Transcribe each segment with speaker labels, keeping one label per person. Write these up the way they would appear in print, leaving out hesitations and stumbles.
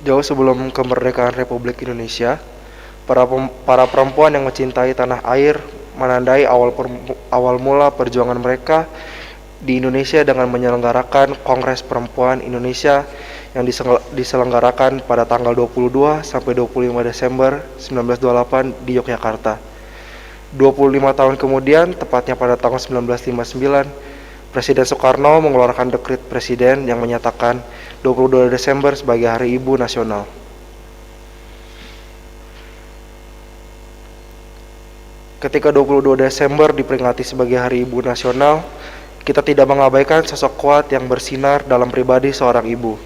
Speaker 1: Jauh sebelum kemerdekaan Republik Indonesia, para perempuan yang mencintai tanah air menandai awal mula perjuangan mereka di Indonesia dengan menyelenggarakan Kongres Perempuan Indonesia yang diselenggarakan pada tanggal 22 sampai 25 Desember 1928 di Yogyakarta. 25 tahun kemudian, tepatnya pada tahun 1959, Presiden Soekarno mengeluarkan dekret presiden yang menyatakan 22 Desember sebagai Hari Ibu Nasional. Ketika 22 Desember diperingati sebagai Hari Ibu Nasional, kita tidak mengabaikan sosok kuat yang bersinar dalam pribadi seorang ibu.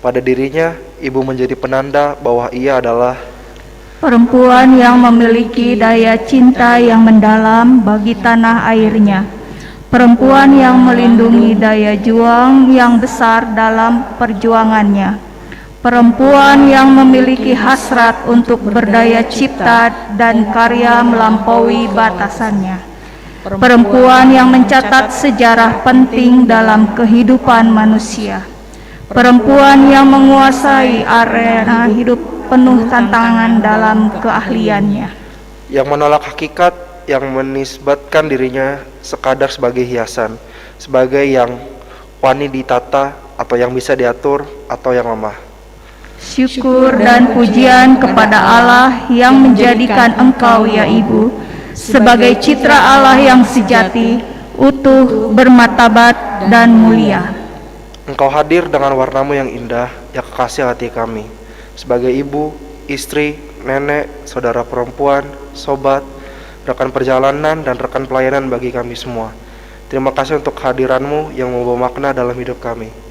Speaker 1: Pada dirinya, ibu menjadi penanda bahwa ia adalah
Speaker 2: perempuan yang memiliki daya cinta yang mendalam bagi tanah airnya. Perempuan yang melindungi daya juang yang besar dalam perjuangannya. Perempuan yang memiliki hasrat untuk berdaya cipta dan karya melampaui batasannya. Perempuan yang mencatat sejarah penting dalam kehidupan manusia. Perempuan yang menguasai arena hidup penuh tantangan dalam keahliannya.
Speaker 1: Yang menolak hakikat, yang menisbatkan dirinya sekadar sebagai hiasan, sebagai yang wani ditata atau yang bisa diatur atau yang lemah.
Speaker 2: Syukur dan pujian kepada Allah yang menjadikan engkau ya Ibu sebagai citra Allah yang sejati, utuh, bermartabat dan mulia.
Speaker 1: Engkau hadir dengan warnamu yang indah, yang kekasih hati kami. Sebagai ibu, istri, nenek, saudara perempuan, sobat, rekan perjalanan, dan rekan pelayanan bagi kami semua. Terima kasih untuk kehadiranmu yang membawa makna dalam hidup kami.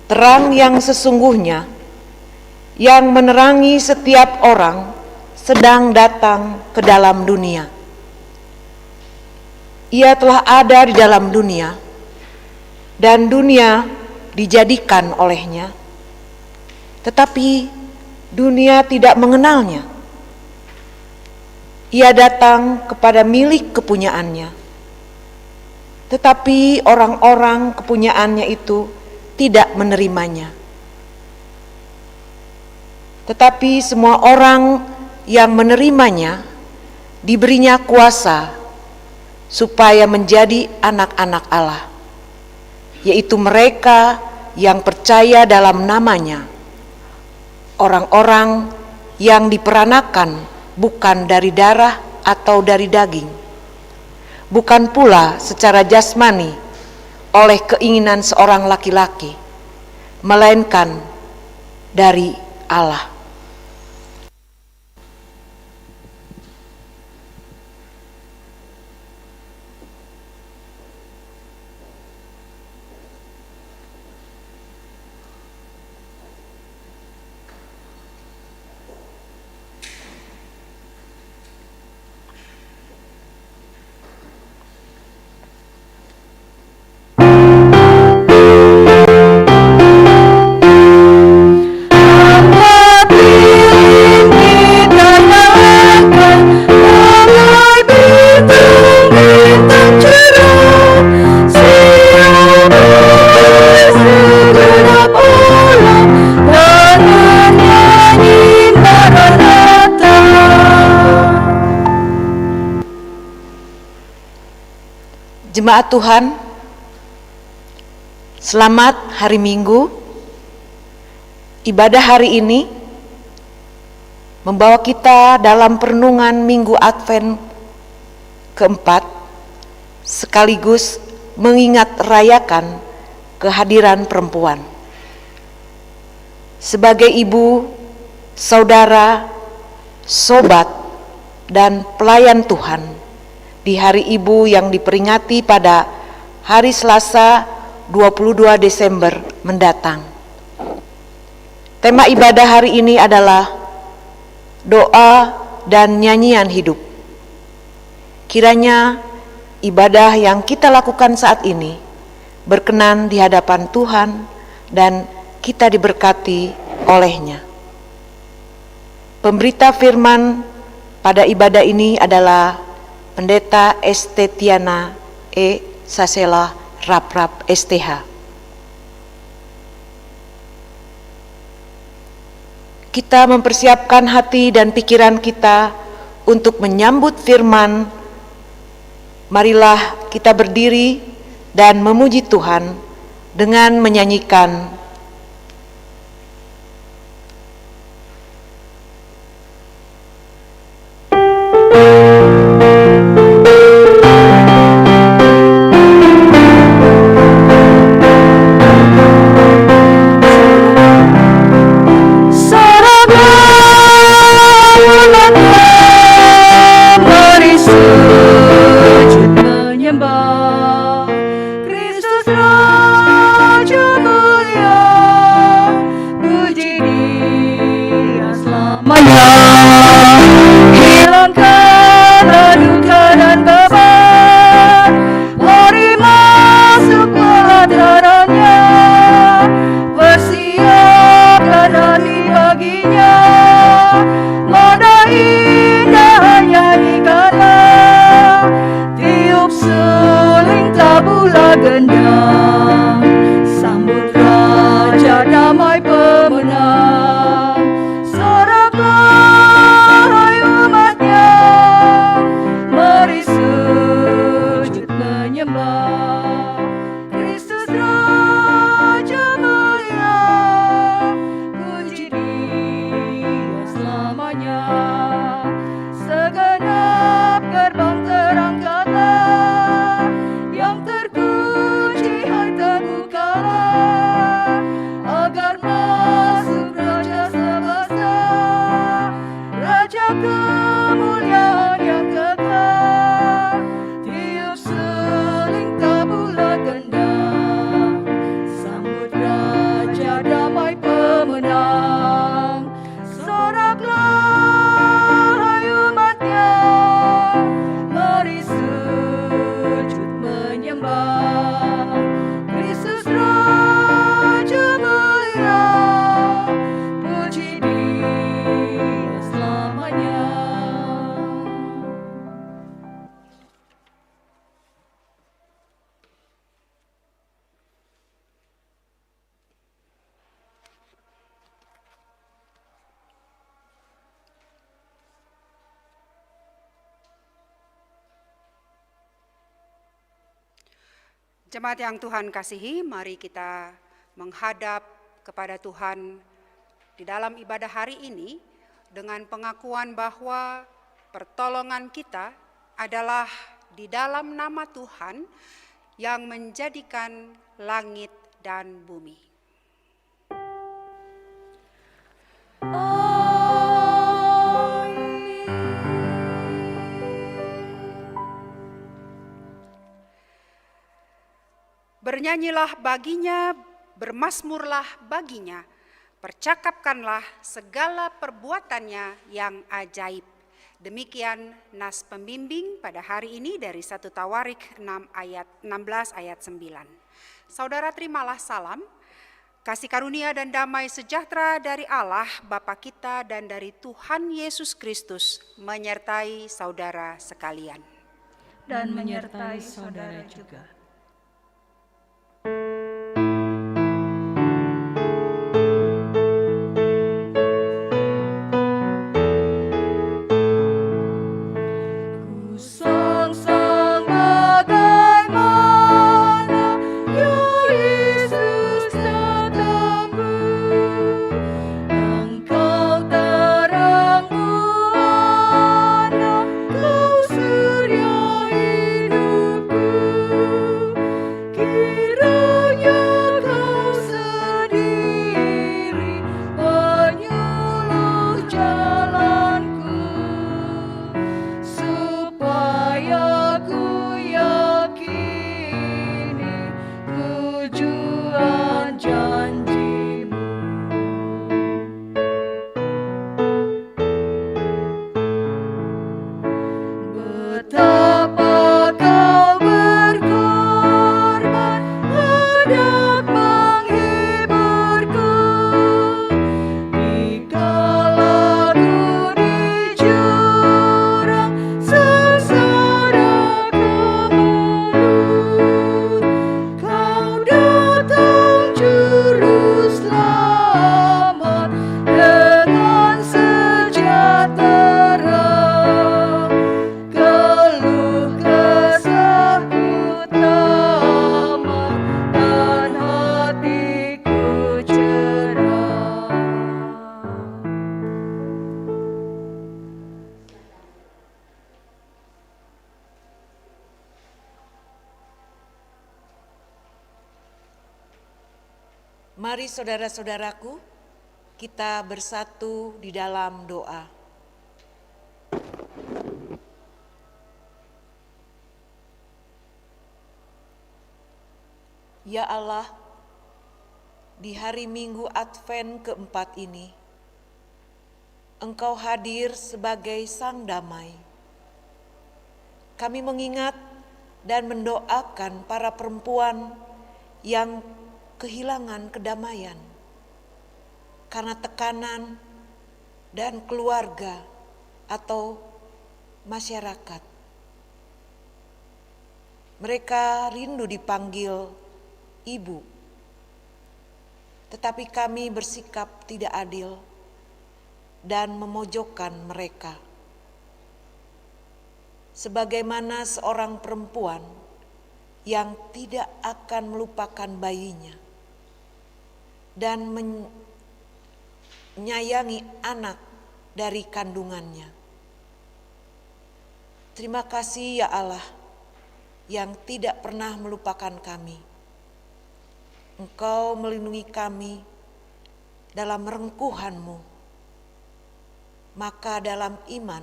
Speaker 3: Terang yang sesungguhnya, yang menerangi setiap orang, sedang datang ke dalam dunia. Ia telah ada di dalam dunia, dan dunia dijadikan olehnya, tetapi dunia tidak mengenalnya. Ia datang kepada milik kepunyaannya, tetapi orang-orang kepunyaannya itu tidak menerimanya. Tetapi semua orang yang menerimanya diberinya kuasa supaya menjadi anak-anak Allah, yaitu mereka yang percaya dalam namanya, orang-orang yang diperanakan bukan dari darah atau dari daging, bukan pula secara jasmani oleh keinginan seorang laki-laki, melainkan dari Allah. Jemaat Tuhan, selamat hari Minggu. Ibadah hari ini membawa kita dalam perenungan Minggu Advent keempat, sekaligus mengingat rayakan kehadiran perempuan. Sebagai ibu, saudara, sobat, dan pelayan Tuhan, di hari Ibu yang diperingati pada hari Selasa 22 Desember mendatang. Tema ibadah hari ini adalah doa dan nyanyian hidup. Kiranya ibadah yang kita lakukan saat ini berkenan di hadapan Tuhan dan kita diberkati olehnya. Pemberita firman pada ibadah ini adalah Pendeta Estetiana E. Sasela Raprap STH. Kita mempersiapkan hati dan pikiran kita untuk menyambut firman. Marilah kita berdiri dan memuji Tuhan dengan menyanyikan
Speaker 4: Jemaat yang Tuhan kasihi, mari kita menghadap kepada Tuhan di dalam ibadah hari ini dengan pengakuan bahwa pertolongan kita adalah di dalam nama Tuhan yang menjadikan langit dan bumi. Bernyanyilah baginya, bermasmurlah baginya, percakapkanlah segala perbuatannya yang ajaib. Demikian nas pembimbing pada hari ini dari 1 Tawarik 16 ayat 9. Saudara terimalah salam, kasih karunia dan damai sejahtera dari Allah Bapa kita dan dari Tuhan Yesus Kristus menyertai saudara sekalian.
Speaker 2: Dan menyertai saudara juga.
Speaker 5: Kiranya
Speaker 3: Mari saudara-saudaraku, kita bersatu di dalam doa. Ya Allah, di hari Minggu Advent keempat ini, Engkau hadir sebagai Sang Damai. Kami mengingat dan mendoakan para perempuan yang kehilangan kedamaian karena tekanan dan keluarga atau masyarakat. Mereka rindu dipanggil ibu, tetapi kami bersikap tidak adil dan memojokkan mereka. Sebagaimana seorang perempuan yang tidak akan melupakan bayinya dan menyayangi anak dari kandungannya. Terima kasih ya Allah yang tidak pernah melupakan kami. Engkau melindungi kami dalam rengkuhan-Mu. Maka dalam iman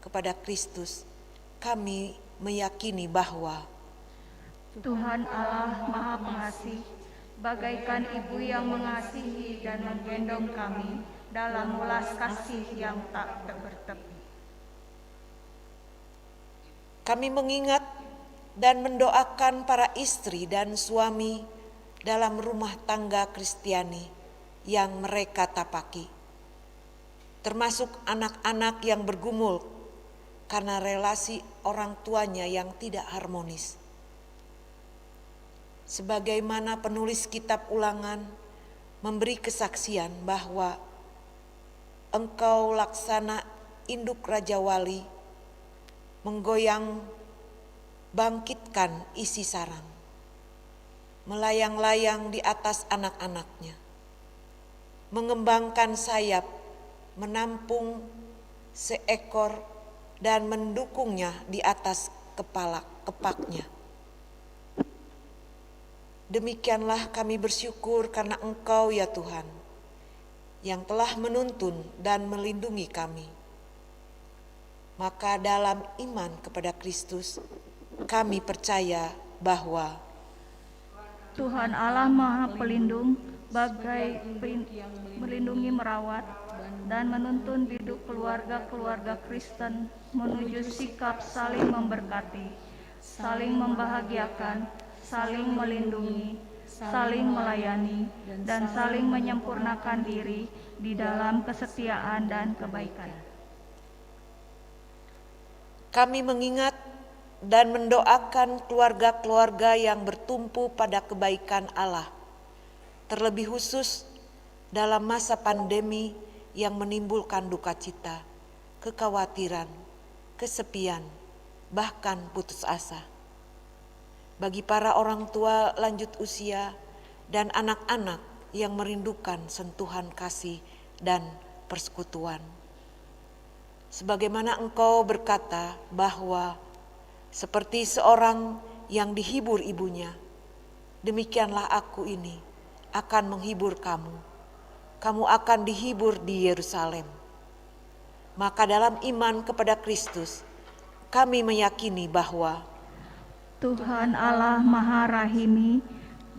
Speaker 3: kepada Kristus, kami meyakini bahwa
Speaker 2: Tuhan Allah Maha Pengasih, bagaikan ibu yang mengasihi dan menggendong kami dalam welas kasih yang tak bertepi.
Speaker 3: kami mengingat dan mendoakan para istri dan suami dalam rumah tangga Kristiani yang mereka tapaki, termasuk anak-anak yang bergumul karena relasi orang tuanya yang tidak harmonis. Sebagaimana penulis kitab Ulangan memberi kesaksian bahwa Engkau laksana induk Raja Wali, menggoyang bangkitkan isi sarang, melayang-layang di atas anak-anaknya, mengembangkan sayap, menampung seekor dan mendukungnya di atas kepaknya. Demikianlah kami bersyukur karena Engkau ya Tuhan, yang telah menuntun dan melindungi kami. Maka dalam iman kepada Kristus, kami percaya bahwa
Speaker 2: Tuhan Allah Maha Pelindung, bagai melindungi, merawat, dan menuntun hidup keluarga-keluarga Kristen menuju sikap saling memberkati, saling membahagiakan, saling melindungi, saling melayani, dan saling menyempurnakan diri di dalam kesetiaan dan kebaikan.
Speaker 3: kami mengingat dan mendoakan keluarga-keluarga yang bertumpu pada kebaikan Allah, terlebih khusus dalam masa pandemi yang menimbulkan duka cita, kekhawatiran, kesepian, bahkan putus asa. Bagi para orang tua lanjut usia dan anak-anak yang merindukan sentuhan kasih dan persekutuan. Sebagaimana Engkau berkata bahwa seperti seorang yang dihibur ibunya, demikianlah aku ini akan menghibur kamu. Kamu akan dihibur di Yerusalem. Maka dalam iman kepada Kristus, kami meyakini bahwa
Speaker 2: Tuhan Allah Maha Rahimi,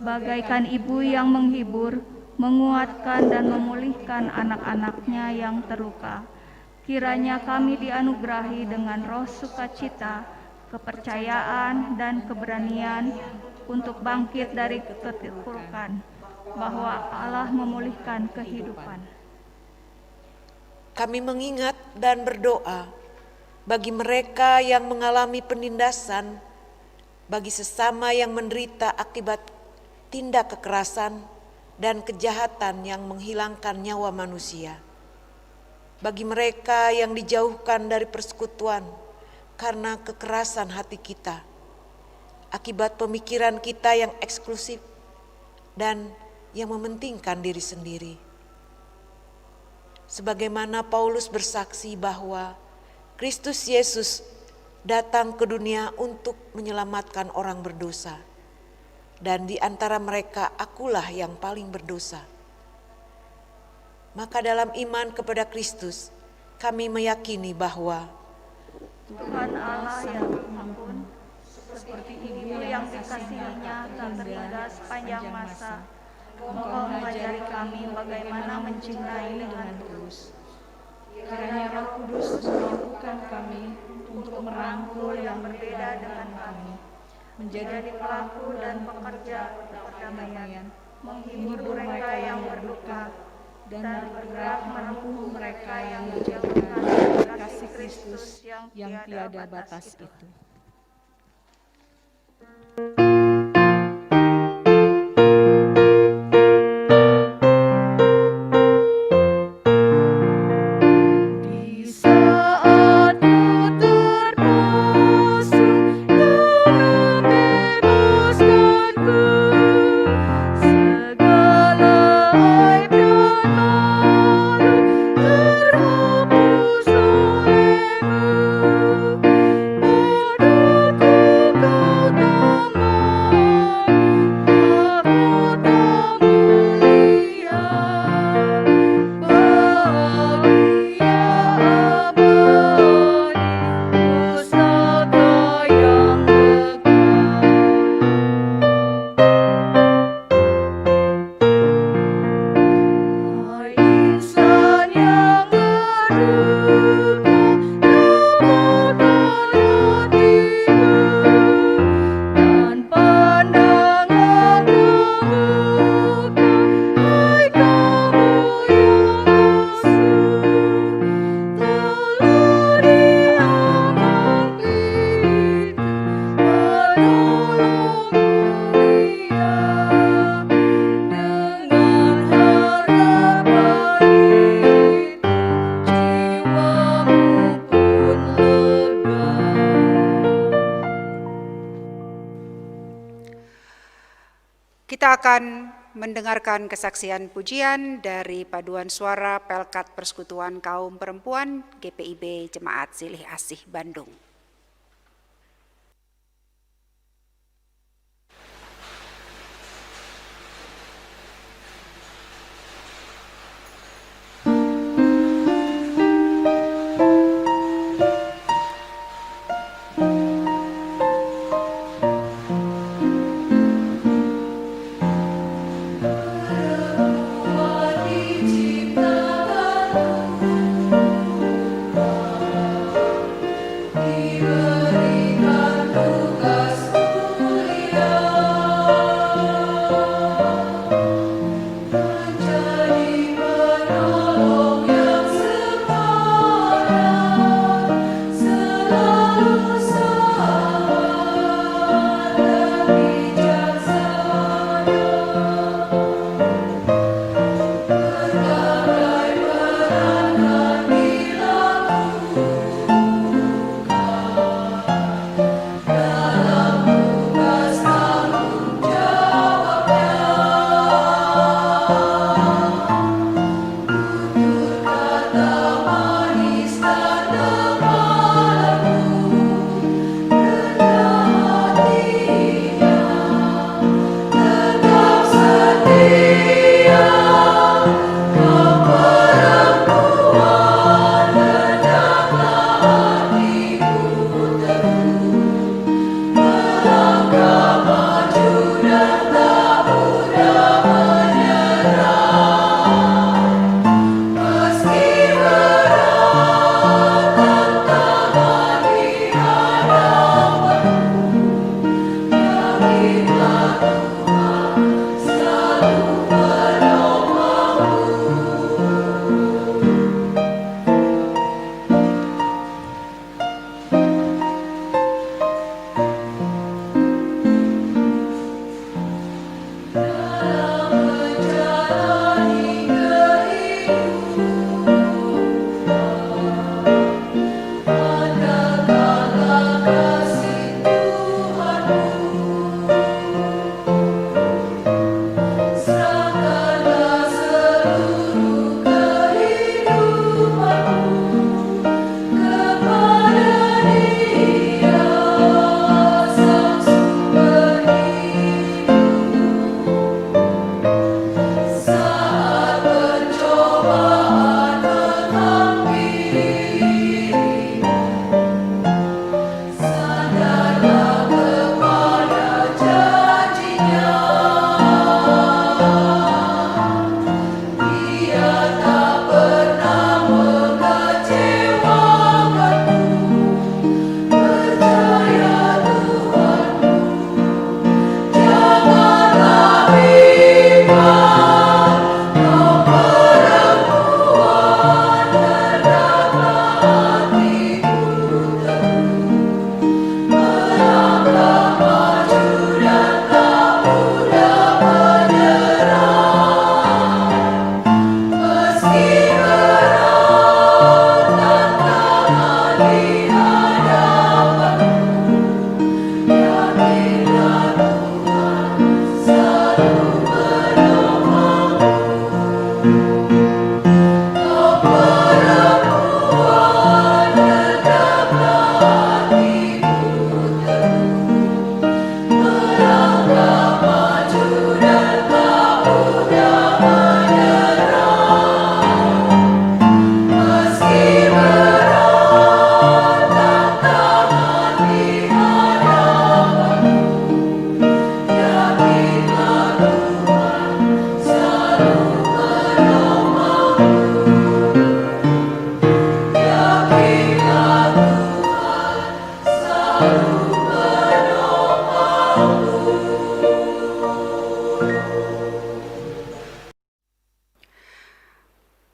Speaker 2: bagaikan ibu yang menghibur, menguatkan dan memulihkan anak-anaknya yang terluka. Kiranya kami dianugerahi dengan roh sukacita, kepercayaan dan keberanian untuk bangkit dari keterpurukan, bahwa Allah memulihkan kehidupan.
Speaker 3: kami mengingat dan berdoa bagi mereka yang mengalami penindasan, bagi sesama yang menderita akibat tindak kekerasan dan kejahatan yang menghilangkan nyawa manusia, bagi mereka yang dijauhkan dari persekutuan karena kekerasan hati kita, akibat pemikiran kita yang eksklusif dan yang mementingkan diri sendiri. Sebagaimana Paulus bersaksi bahwa Kristus Yesus datang ke dunia untuk menyelamatkan orang berdosa, dan di antara mereka akulah yang paling berdosa. Maka dalam iman kepada Kristus, kami meyakini bahwa
Speaker 2: Tuhan Allah yang pengampun, seperti ibu yang dikasihinya tak terhingga sepanjang masa, Engkau mengajari kami bagaimana mencintai dengan tulus.
Speaker 5: Kiranya Roh Kudus memampukan kami untuk merangkul yang berbeda dengan kami, menjadi pelaku dan pekerja perdamaian, menghibur mereka yang berduka, dan bergerak menempuh mereka yang dijauhkan dari kasih Kristus yang tiada batas itu.
Speaker 4: Kita akan mendengarkan kesaksian pujian dari paduan suara Pelkat Persekutuan Kaum Perempuan GPIB Jemaat Silih Asih Bandung.
Speaker 6: Diciptakan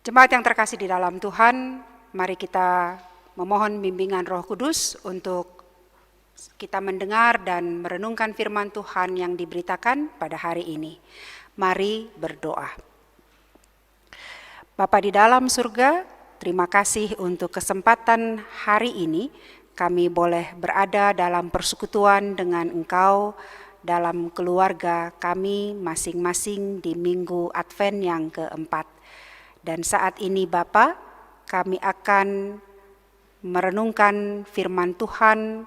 Speaker 4: Jemaat yang terkasih di dalam Tuhan, mari kita memohon bimbingan Roh Kudus untuk kita mendengar dan merenungkan firman Tuhan yang diberitakan pada hari ini. Mari berdoa. Bapa di dalam surga, terima kasih untuk kesempatan hari ini kami boleh berada dalam persekutuan dengan Engkau dalam keluarga kami masing-masing di Minggu Advent yang keempat. Dan saat ini Bapa, kami akan merenungkan firman Tuhan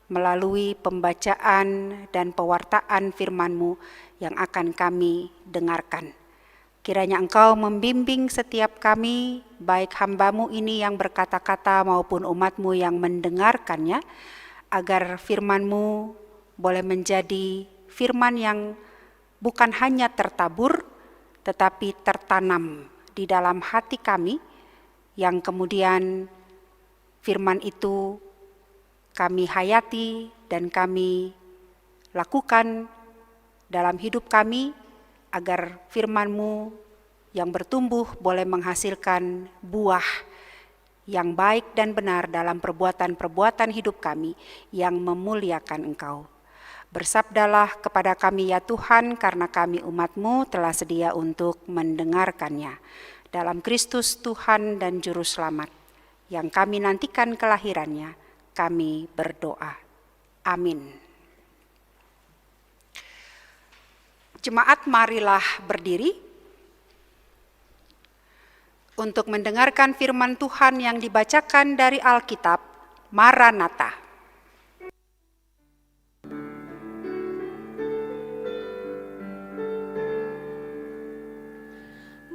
Speaker 4: melalui pembacaan dan pewartaan firman-Mu yang akan kami dengarkan. Kiranya Engkau membimbing setiap kami, baik hamba-Mu ini yang berkata-kata maupun umat-Mu yang mendengarkannya, agar firman-Mu boleh menjadi firman yang bukan hanya tertabur, tetapi tertanam di dalam hati kami, yang kemudian firman itu kami hayati dan kami lakukan dalam hidup kami, agar firman-Mu yang bertumbuh boleh menghasilkan buah yang baik dan benar dalam perbuatan-perbuatan hidup kami yang memuliakan Engkau. Bersabdalah kepada kami ya Tuhan, karena kami umat-Mu telah sedia untuk mendengarkannya. Dalam Kristus Tuhan dan Juru Selamat, yang kami nantikan kelahirannya, kami berdoa. Amin. Jemaat, marilah berdiri untuk mendengarkan firman Tuhan yang dibacakan dari Alkitab. Maranatha.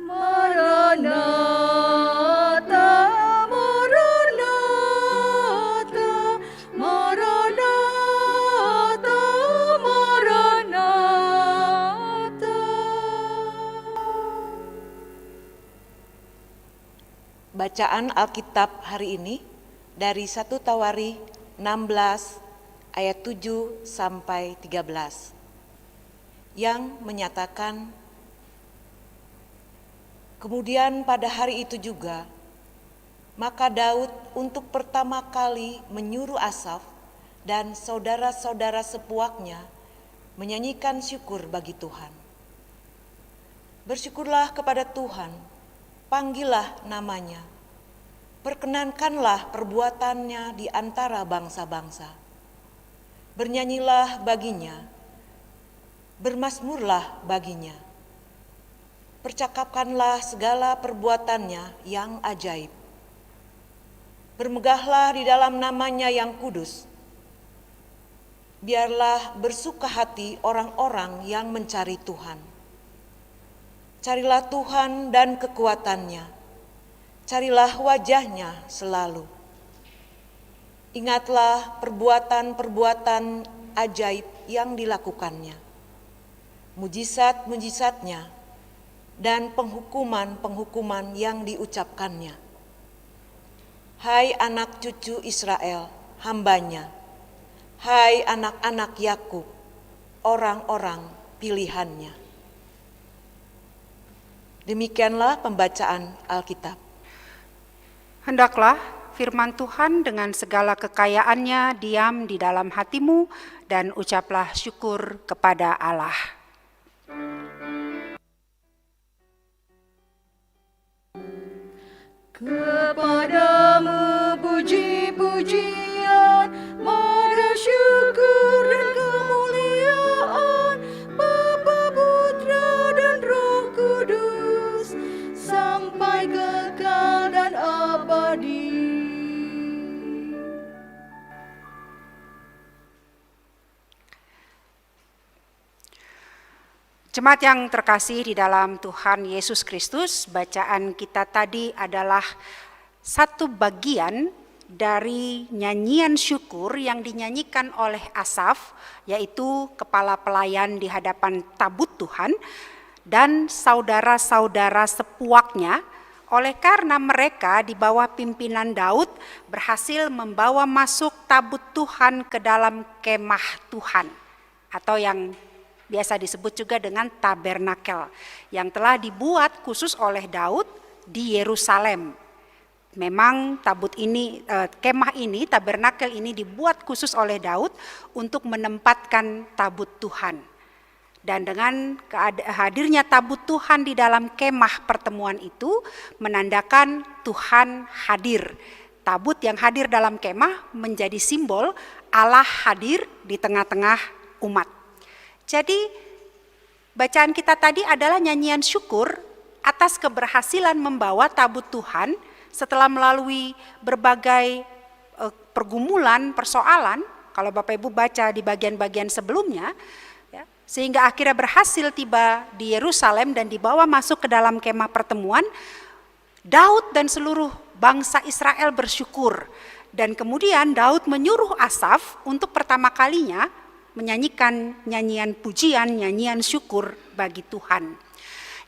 Speaker 5: Maranatha, Maranatha, Maranatha, Maranatha.
Speaker 3: Bacaan Alkitab hari ini dari 1 Tawari 16 ayat 7 sampai 13 yang menyatakan, kemudian pada hari itu juga, maka Daud untuk pertama kali menyuruh Asaf dan saudara-saudara sepuaknya menyanyikan syukur bagi Tuhan. Bersyukurlah kepada Tuhan, panggillah namanya, perkenankanlah perbuatannya di antara bangsa-bangsa. Bernyanyilah baginya, bermazmurlah baginya. Percakapkanlah segala perbuatannya yang ajaib. Bermegahlah di dalam namanya yang kudus. Biarlah bersuka hati orang-orang yang mencari Tuhan. Carilah Tuhan dan kekuatannya. Carilah wajahnya selalu. Ingatlah perbuatan-perbuatan ajaib yang dilakukannya. Mujizat-mujizatnya dan penghukuman-penghukuman yang diucapkannya. Hai anak cucu Israel, hambanya. Hai anak-anak Yakub, orang-orang pilihannya. Demikianlah pembacaan Alkitab.
Speaker 4: Hendaklah firman Tuhan dengan segala kekayaannya diam di dalam hatimu, dan ucaplah syukur kepada Allah.
Speaker 5: Kepadamu puji-pujian, mara syukur dan kemuliaan, Bapa, Putra dan Roh Kudus, sampai kekal dan abadi.
Speaker 4: Jemaat yang terkasih di dalam Tuhan Yesus Kristus, bacaan kita tadi adalah satu bagian dari nyanyian syukur yang dinyanyikan oleh Asaf, yaitu kepala pelayan di hadapan tabut Tuhan, dan saudara-saudara sepuaknya, oleh karena mereka di bawah pimpinan Daud berhasil membawa masuk tabut Tuhan ke dalam kemah Tuhan, atau yang biasa disebut juga dengan tabernakel, yang telah dibuat khusus oleh Daud di Yerusalem. Memang tabut ini, kemah ini, tabernakel ini dibuat khusus oleh Daud untuk menempatkan tabut Tuhan. Dan dengan hadirnya tabut Tuhan di dalam kemah pertemuan itu menandakan Tuhan hadir. Tabut yang hadir dalam kemah menjadi simbol Allah hadir di tengah-tengah umat. Jadi bacaan kita tadi adalah nyanyian syukur atas keberhasilan membawa tabut Tuhan setelah melalui berbagai pergumulan, persoalan, kalau Bapak Ibu baca di bagian-bagian sebelumnya, ya, sehingga akhirnya berhasil tiba di Yerusalem dan dibawa masuk ke dalam kemah pertemuan. Daud dan seluruh bangsa Israel bersyukur, dan kemudian Daud menyuruh Asaf untuk pertama kalinya menyanyikan nyanyian pujian, nyanyian syukur bagi Tuhan.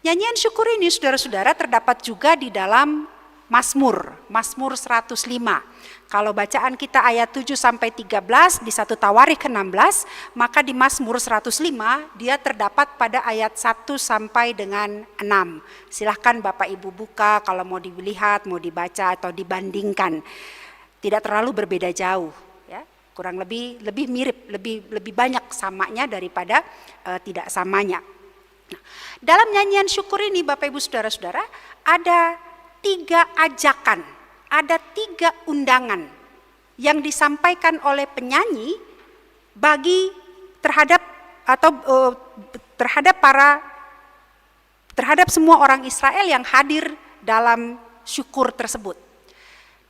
Speaker 4: Nyanyian syukur ini saudara-saudara terdapat juga di dalam Mazmur 105. Kalau bacaan kita ayat 7 sampai 13 di 1 Tawarikh 16, maka di Mazmur 105 dia terdapat pada ayat 1 sampai dengan 6. Silahkan Bapak Ibu buka kalau mau dilihat, mau dibaca atau dibandingkan. Tidak terlalu berbeda jauh, ya. Kurang lebih mirip, lebih banyak samanya daripada tidak samanya. Nah, dalam nyanyian syukur ini Bapak Ibu Saudara-saudara ada 3 ajakan, ada 3 undangan yang disampaikan oleh penyanyi terhadap semua orang Israel yang hadir dalam syukur tersebut.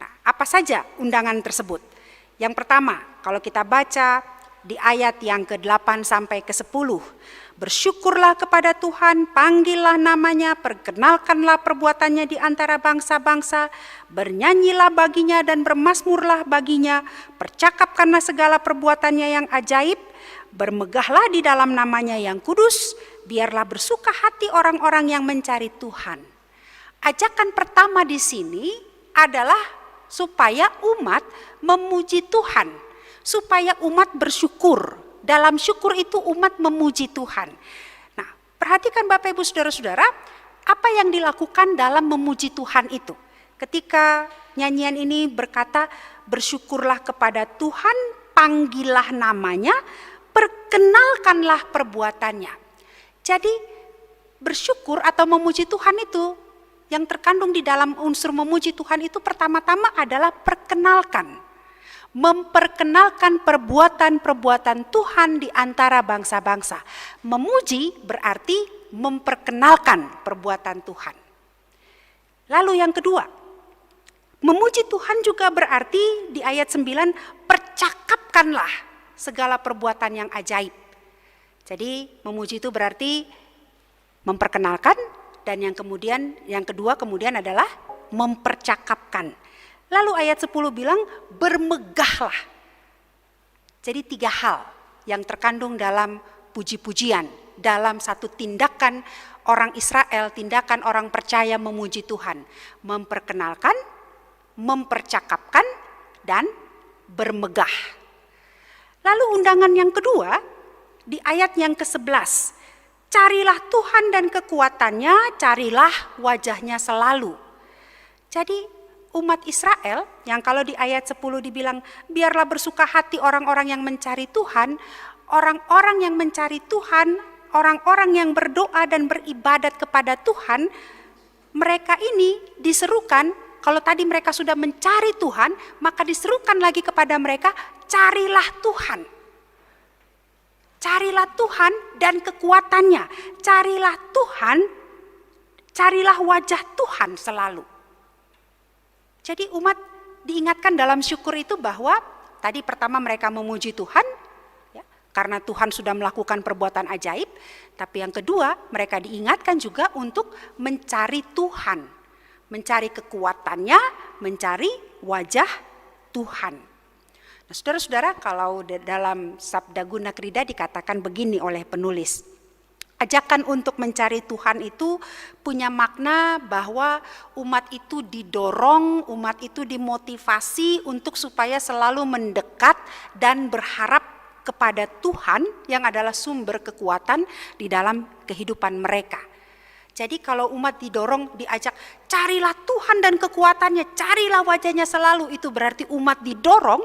Speaker 4: Nah, apa saja undangan tersebut? Yang pertama, kalau kita baca di ayat yang ke-8 sampai ke-10, bersyukurlah kepada Tuhan, panggillah namanya, perkenalkanlah perbuatannya di antara bangsa-bangsa, bernyanyilah baginya dan bermazmurlah baginya, percakapkanlah segala perbuatannya yang ajaib, bermegahlah di dalam namanya yang kudus, biarlah bersuka hati orang-orang yang mencari Tuhan. Ajakan pertama di sini adalah supaya umat memuji Tuhan, supaya umat bersyukur. Dalam syukur itu umat memuji Tuhan. Nah, perhatikan Bapak Ibu Saudara-saudara, apa yang dilakukan dalam memuji Tuhan itu. Ketika nyanyian ini berkata, bersyukurlah kepada Tuhan, panggillah namanya, perkenalkanlah perbuatannya. Jadi bersyukur atau memuji Tuhan itu, yang terkandung di dalam unsur memuji Tuhan itu pertama-tama adalah perkenalkan. Memperkenalkan perbuatan-perbuatan Tuhan di antara bangsa-bangsa. Memuji berarti memperkenalkan perbuatan Tuhan. Lalu yang kedua, memuji Tuhan juga berarti di ayat 9, percakapkanlah segala perbuatan yang ajaib. Jadi memuji itu berarti memperkenalkan, dan yang kedua kemudian adalah mempercakapkan. Lalu ayat 10 bilang bermegahlah. Jadi 3 hal yang terkandung dalam puji-pujian, dalam satu tindakan orang Israel, tindakan orang percaya memuji Tuhan. Memperkenalkan, mempercakapkan, dan bermegah. Lalu undangan yang kedua di ayat yang ke-11. Carilah Tuhan dan kekuatannya, carilah wajahnya selalu. Jadi umat Israel yang kalau di ayat 10 dibilang biarlah bersuka hati orang-orang yang mencari Tuhan, orang-orang yang mencari Tuhan, orang-orang yang berdoa dan beribadat kepada Tuhan, mereka ini diserukan, kalau tadi mereka sudah mencari Tuhan, maka diserukan lagi kepada mereka, carilah Tuhan. Carilah Tuhan dan kekuatannya, carilah Tuhan, carilah wajah Tuhan selalu. Jadi umat diingatkan dalam syukur itu bahwa tadi pertama mereka memuji Tuhan, ya, karena Tuhan sudah melakukan perbuatan ajaib. Tapi yang kedua mereka diingatkan juga untuk mencari Tuhan, mencari kekuatannya, mencari wajah Tuhan. Nah, saudara-saudara, kalau dalam Sabda Guna Krida dikatakan begini oleh penulis. Ajakan untuk mencari Tuhan itu punya makna bahwa umat itu didorong, umat itu dimotivasi untuk supaya selalu mendekat dan berharap kepada Tuhan yang adalah sumber kekuatan di dalam kehidupan mereka. Jadi kalau umat didorong, diajak, carilah Tuhan dan kekuatannya, carilah wajahnya selalu. Itu berarti umat didorong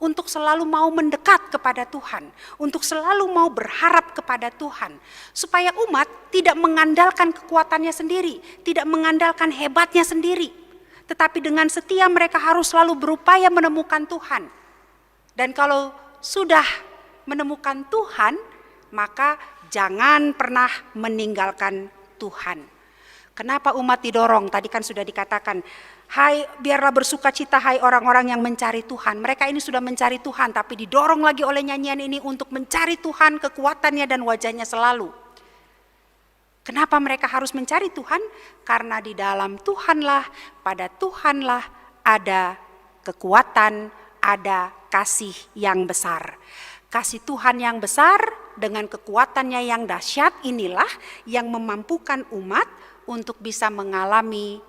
Speaker 4: untuk selalu mau mendekat kepada Tuhan, untuk selalu mau berharap kepada Tuhan, supaya umat tidak mengandalkan kekuatannya sendiri, tidak mengandalkan hebatnya sendiri, tetapi dengan setia mereka harus selalu berupaya menemukan Tuhan. Dan kalau sudah menemukan Tuhan, maka jangan pernah meninggalkan Tuhan. Kenapa umat didorong? Tadi kan sudah dikatakan, hai biarlah bersuka cita hai orang-orang yang mencari Tuhan. Mereka ini sudah mencari Tuhan, tapi didorong lagi oleh nyanyian ini untuk mencari Tuhan, kekuatannya dan wajahnya selalu. Kenapa mereka harus mencari Tuhan? Karena di dalam Tuhanlah, pada Tuhanlah ada kekuatan, ada kasih yang besar. Kasih Tuhan yang besar dengan kekuatannya yang dahsyat inilah yang memampukan umat untuk bisa mengalami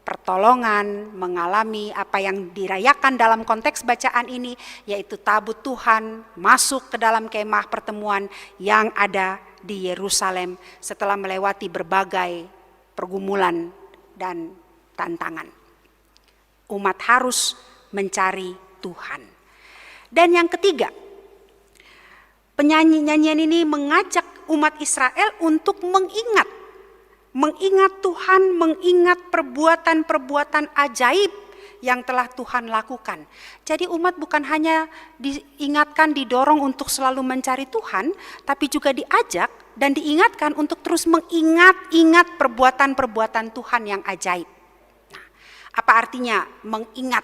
Speaker 4: pertolongan, mengalami apa yang dirayakan dalam konteks bacaan ini, yaitu tabut Tuhan masuk ke dalam kemah pertemuan yang ada di Yerusalem setelah melewati berbagai pergumulan dan tantangan. Umat harus mencari Tuhan. Dan yang ketiga, penyanyi-nyanyian ini mengajak umat Israel untuk mengingat Tuhan, mengingat perbuatan-perbuatan ajaib yang telah Tuhan lakukan. Jadi umat bukan hanya diingatkan, didorong untuk selalu mencari Tuhan, tapi juga diajak dan diingatkan untuk terus mengingat perbuatan-perbuatan Tuhan yang ajaib. Nah, apa artinya mengingat?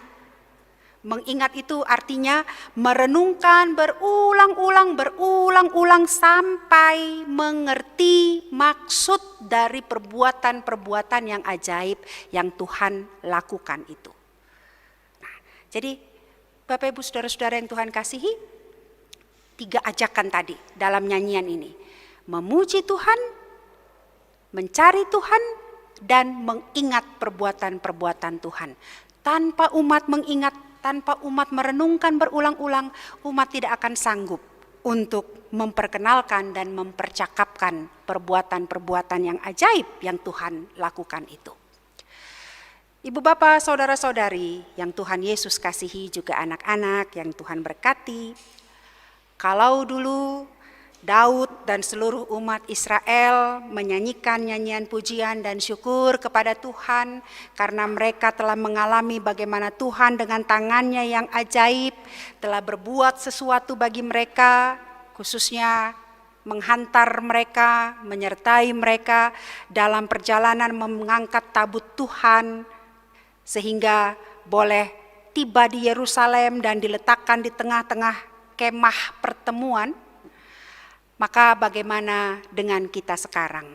Speaker 4: Mengingat itu artinya merenungkan berulang-ulang sampai mengerti maksud dari perbuatan-perbuatan yang ajaib yang Tuhan lakukan itu. Nah, jadi Bapak Ibu Saudara-saudara yang Tuhan kasihi, 3 ajakan tadi dalam nyanyian ini. Memuji Tuhan, mencari Tuhan, dan mengingat perbuatan-perbuatan Tuhan. Tanpa umat mengingat, tanpa umat merenungkan berulang-ulang, umat tidak akan sanggup untuk memperkenalkan dan mempercakapkan perbuatan-perbuatan yang ajaib yang Tuhan lakukan itu. Ibu bapak, saudara-saudari yang Tuhan Yesus kasihi, juga anak-anak yang Tuhan berkati. Kalau dulu Daud dan seluruh umat Israel menyanyikan nyanyian pujian dan syukur kepada Tuhan karena mereka telah mengalami bagaimana Tuhan dengan tangannya yang ajaib telah berbuat sesuatu bagi mereka, khususnya menghantar mereka, menyertai mereka dalam perjalanan mengangkat tabut Tuhan sehingga boleh tiba di Yerusalem dan diletakkan di tengah-tengah kemah pertemuan. Maka bagaimana dengan kita sekarang?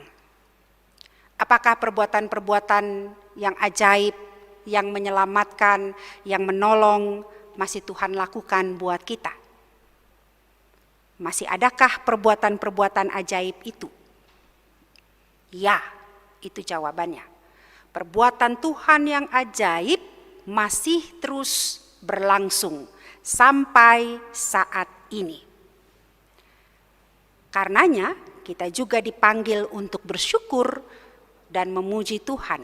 Speaker 4: Apakah perbuatan-perbuatan yang ajaib, yang menyelamatkan, yang menolong masih Tuhan lakukan buat kita? Masih adakah perbuatan-perbuatan ajaib itu? Ya, itu jawabannya. Perbuatan Tuhan yang ajaib masih terus berlangsung sampai saat ini. Karenanya kita juga dipanggil untuk bersyukur dan memuji Tuhan.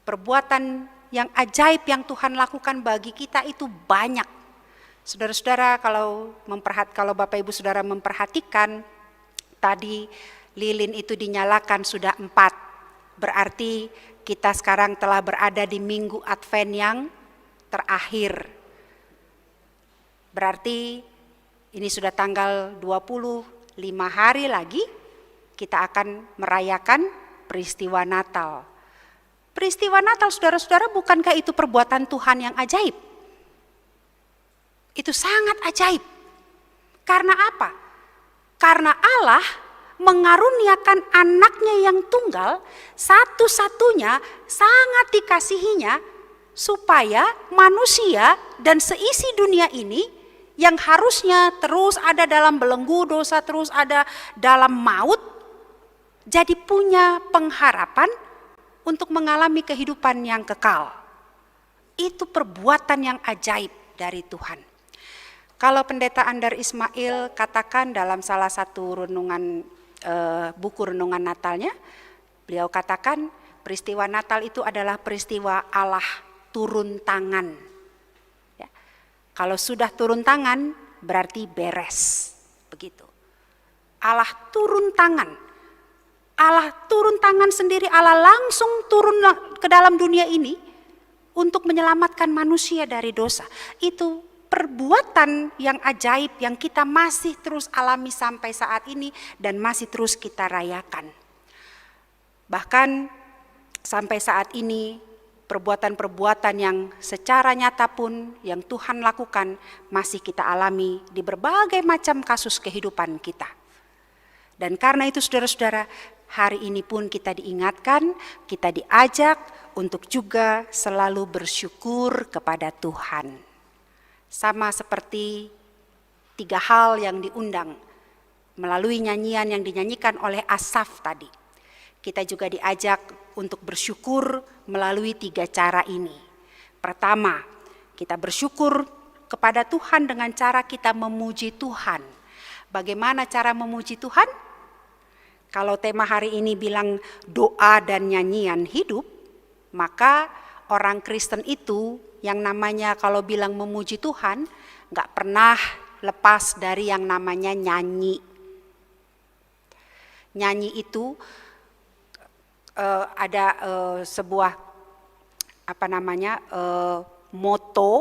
Speaker 4: Perbuatan yang ajaib yang Tuhan lakukan bagi kita itu banyak. Saudara-saudara, kalau Bapak Ibu Saudara memperhatikan, tadi lilin itu dinyalakan sudah 4. Berarti kita sekarang telah berada di minggu Advent yang terakhir. Berarti ini sudah tanggal 25 hari lagi kita akan merayakan peristiwa Natal. Peristiwa Natal, saudara-saudara, bukankah itu perbuatan Tuhan yang ajaib? Itu sangat ajaib. Karena apa? Karena Allah mengaruniakan anaknya yang tunggal, satu-satunya sangat dikasihinya, supaya manusia dan seisi dunia ini yang harusnya terus ada dalam belenggu dosa, terus ada dalam maut, jadi punya pengharapan untuk mengalami kehidupan yang kekal. Itu perbuatan yang ajaib dari Tuhan. Kalau Pendeta Andar Ismail katakan dalam salah satu renungan buku renungan Natalnya, beliau katakan peristiwa Natal itu adalah peristiwa Allah turun tangan. Ya. Kalau sudah turun tangan berarti beres, begitu. Allah turun tangan. Allah turun tangan sendiri, Allah langsung turun ke dalam dunia ini untuk menyelamatkan manusia dari dosa. Itu perbuatan yang ajaib yang kita masih terus alami sampai saat ini dan masih terus kita rayakan. Bahkan sampai saat ini perbuatan-perbuatan yang secara nyata pun yang Tuhan lakukan masih kita alami di berbagai macam kasus kehidupan kita. Dan karena itu saudara-saudara, hari ini pun kita diingatkan, kita diajak untuk juga selalu bersyukur kepada Tuhan. Sama seperti 3 hal yang diundang melalui nyanyian yang dinyanyikan oleh Asaf tadi. Kita juga diajak untuk bersyukur melalui 3 cara ini. Pertama, kita bersyukur kepada Tuhan dengan cara kita memuji Tuhan. Bagaimana cara memuji Tuhan? Kalau tema hari ini bilang doa dan nyanyian hidup, maka orang Kristen itu yang namanya kalau bilang memuji Tuhan, gak pernah lepas dari yang namanya nyanyi. Nyanyi itu ada sebuah moto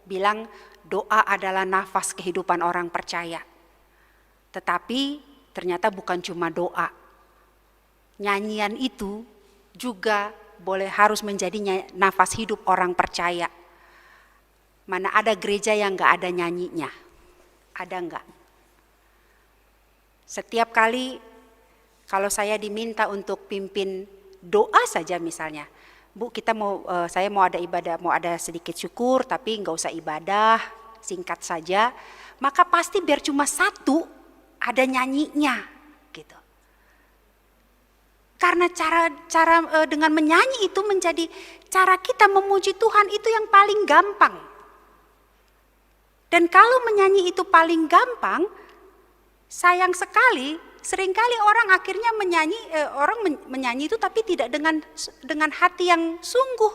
Speaker 4: bilang doa adalah nafas kehidupan orang percaya. Tetapi ternyata bukan cuma doa. Nyanyian itu juga harus menjadi nafas hidup orang percaya. Mana ada gereja yang gak ada nyanyinya? Ada enggak? Setiap kali kalau saya diminta untuk pimpin doa saja misalnya, Bu, saya mau ada ibadah, mau ada sedikit syukur, tapi nggak usah ibadah, singkat saja. Maka pasti biar cuma satu ada nyanyinya, gitu. Karena cara dengan menyanyi itu menjadi cara kita memuji Tuhan itu yang paling gampang. Dan kalau menyanyi itu paling gampang, sayang sekali. Seringkali orang akhirnya menyanyi itu tapi tidak dengan hati yang sungguh.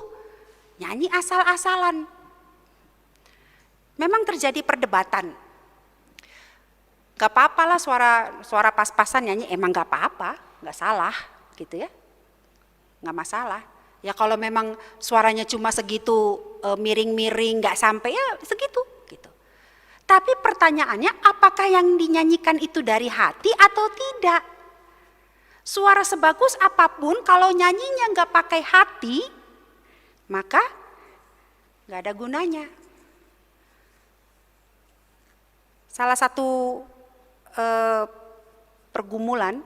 Speaker 4: Nyanyi asal-asalan. Memang terjadi perdebatan. Gak apa-apa lah suara pas-pasan nyanyi, emang gak apa-apa, gak salah gitu ya. Gak masalah. Ya kalau memang suaranya cuma segitu miring-miring gak sampai ya segitu. Tapi pertanyaannya apakah yang dinyanyikan itu dari hati atau tidak? Suara sebagus apapun kalau nyanyinya nggak pakai hati, maka nggak ada gunanya. Salah satu pergumulan,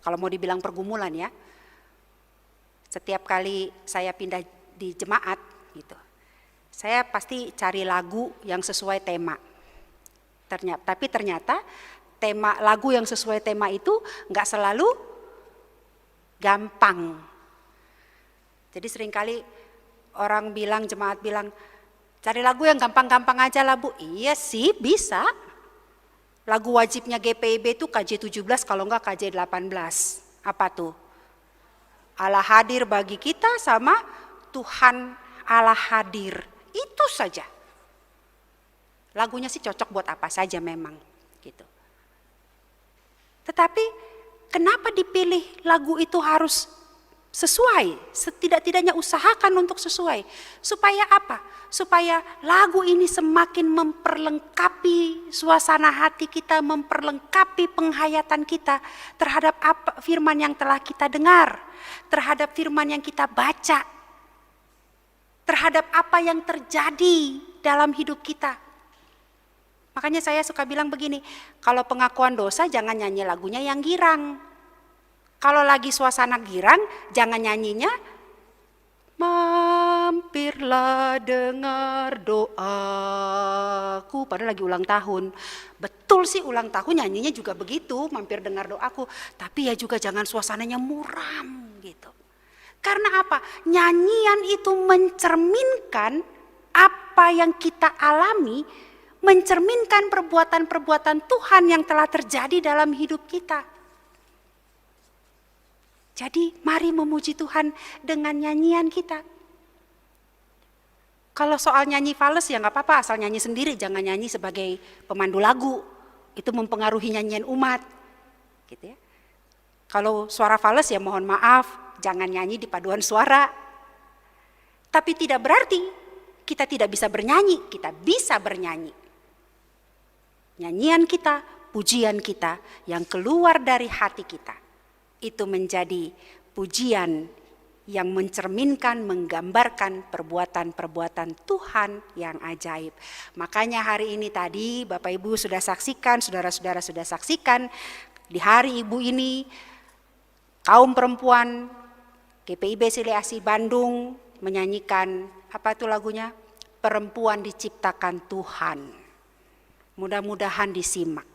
Speaker 4: kalau mau dibilang pergumulan ya, setiap kali saya pindah di jemaat gitu, saya pasti cari lagu yang sesuai tema. Tapi ternyata tema lagu yang sesuai tema itu nggak selalu gampang. Jadi seringkali orang bilang, jemaat bilang, cari lagu yang gampang-gampang aja lah Bu. Iya sih bisa. Lagu wajibnya GPIB itu KJ 17 kalau enggak KJ 18. Apa tuh? Allah hadir bagi kita sama Tuhan Allah hadir. Itu saja. Lagunya sih cocok buat apa saja memang gitu. Tetapi kenapa dipilih lagu itu harus sesuai? Setidak-tidaknya usahakan untuk sesuai. Supaya apa? Supaya lagu ini semakin memperlengkapi suasana hati kita, memperlengkapi penghayatan kita terhadap apa firman yang telah kita dengar, terhadap firman yang kita baca, terhadap apa yang terjadi dalam hidup kita. Makanya saya suka bilang begini, kalau pengakuan dosa jangan nyanyi lagunya yang girang. Kalau lagi suasana girang, jangan nyanyinya, mampirlah dengar doaku, padahal lagi ulang tahun. Betul sih ulang tahun nyanyinya juga begitu, mampir dengar doaku. Tapi ya juga jangan suasananya muram gitu. Karena apa? Nyanyian itu mencerminkan apa yang kita alami, mencerminkan perbuatan-perbuatan Tuhan yang telah terjadi dalam hidup kita. Jadi mari memuji Tuhan dengan nyanyian kita. Kalau soal nyanyi fales ya nggak apa-apa, asal nyanyi sendiri, jangan nyanyi sebagai pemandu lagu. Itu mempengaruhi nyanyian umat. Gitu ya. Kalau suara fales ya mohon maaf, jangan nyanyi di paduan suara. Tapi tidak berarti kita tidak bisa bernyanyi, kita bisa bernyanyi. Nyanyian kita, pujian kita yang keluar dari hati kita, itu menjadi pujian yang mencerminkan, menggambarkan perbuatan-perbuatan Tuhan yang ajaib. Makanya hari ini tadi Bapak Ibu sudah saksikan, saudara-saudara sudah saksikan, di hari Ibu ini kaum perempuan GPIB Siliasi Bandung menyanyikan, apa itu lagunya? Perempuan diciptakan Tuhan. Mudah-mudahan disimak.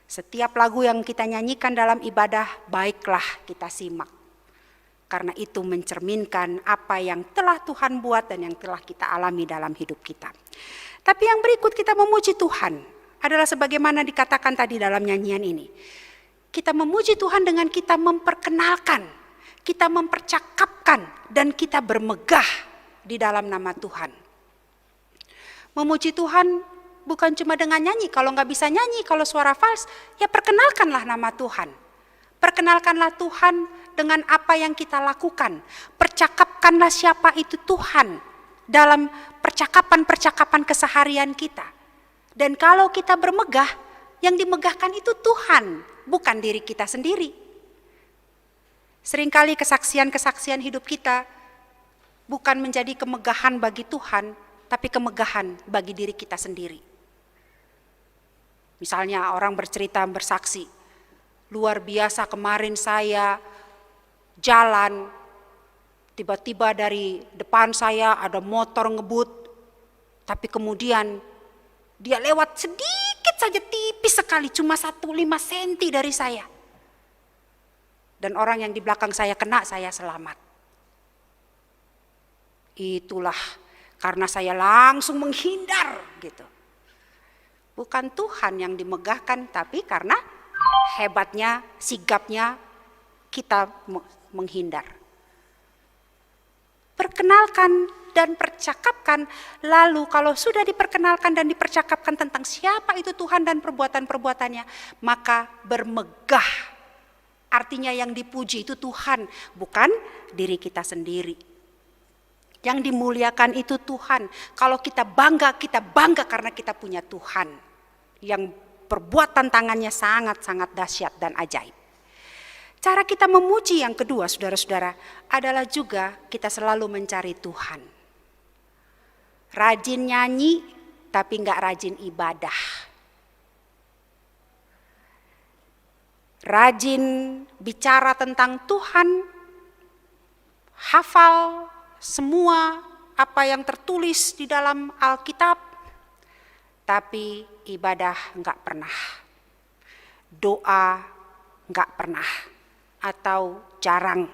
Speaker 4: Setiap lagu yang kita nyanyikan dalam ibadah, baiklah kita simak. Karena itu mencerminkan apa yang telah Tuhan buat dan yang telah kita alami dalam hidup kita. Tapi yang berikut kita memuji Tuhan adalah sebagaimana dikatakan tadi dalam nyanyian ini. Kita memuji Tuhan dengan kita memperkenalkan, kita mempercakapkan, dan kita bermegah di dalam nama Tuhan. Memuji Tuhan bukan cuma dengan nyanyi, kalau nggak bisa nyanyi, kalau suara fals, ya perkenalkanlah nama Tuhan. Perkenalkanlah Tuhan dengan apa yang kita lakukan. Percakapkanlah siapa itu Tuhan dalam percakapan-percakapan keseharian kita. Dan kalau kita bermegah, yang dimegahkan itu Tuhan, bukan diri kita sendiri. Seringkali kesaksian-kesaksian hidup kita bukan menjadi kemegahan bagi Tuhan, tapi kemegahan bagi diri kita sendiri. Misalnya orang bercerita, bersaksi, luar biasa kemarin saya jalan, tiba-tiba dari depan saya ada motor ngebut, tapi kemudian dia lewat sedikit saja, tipis sekali, cuma 1,5 cm dari saya. Dan orang yang di belakang saya kena, saya selamat. Itulah karena saya langsung menghindar gitu. Bukan Tuhan yang dimegahkan, tapi karena hebatnya, sigapnya kita menghindar. Perkenalkan dan percakapkan, lalu kalau sudah diperkenalkan dan dipercakapkan tentang siapa itu Tuhan dan perbuatan-perbuatannya, maka bermegah. Artinya yang dipuji itu Tuhan, bukan diri kita sendiri. Yang dimuliakan itu Tuhan. Kalau kita bangga karena kita punya Tuhan yang perbuatan tangannya sangat-sangat dahsyat dan ajaib. Cara kita memuji yang kedua, saudara-saudara, adalah juga kita selalu mencari Tuhan. Rajin nyanyi, tapi enggak rajin ibadah. Rajin bicara tentang Tuhan, hafal semua apa yang tertulis di dalam Alkitab, tapi ibadah enggak pernah. Doa enggak pernah. Atau jarang,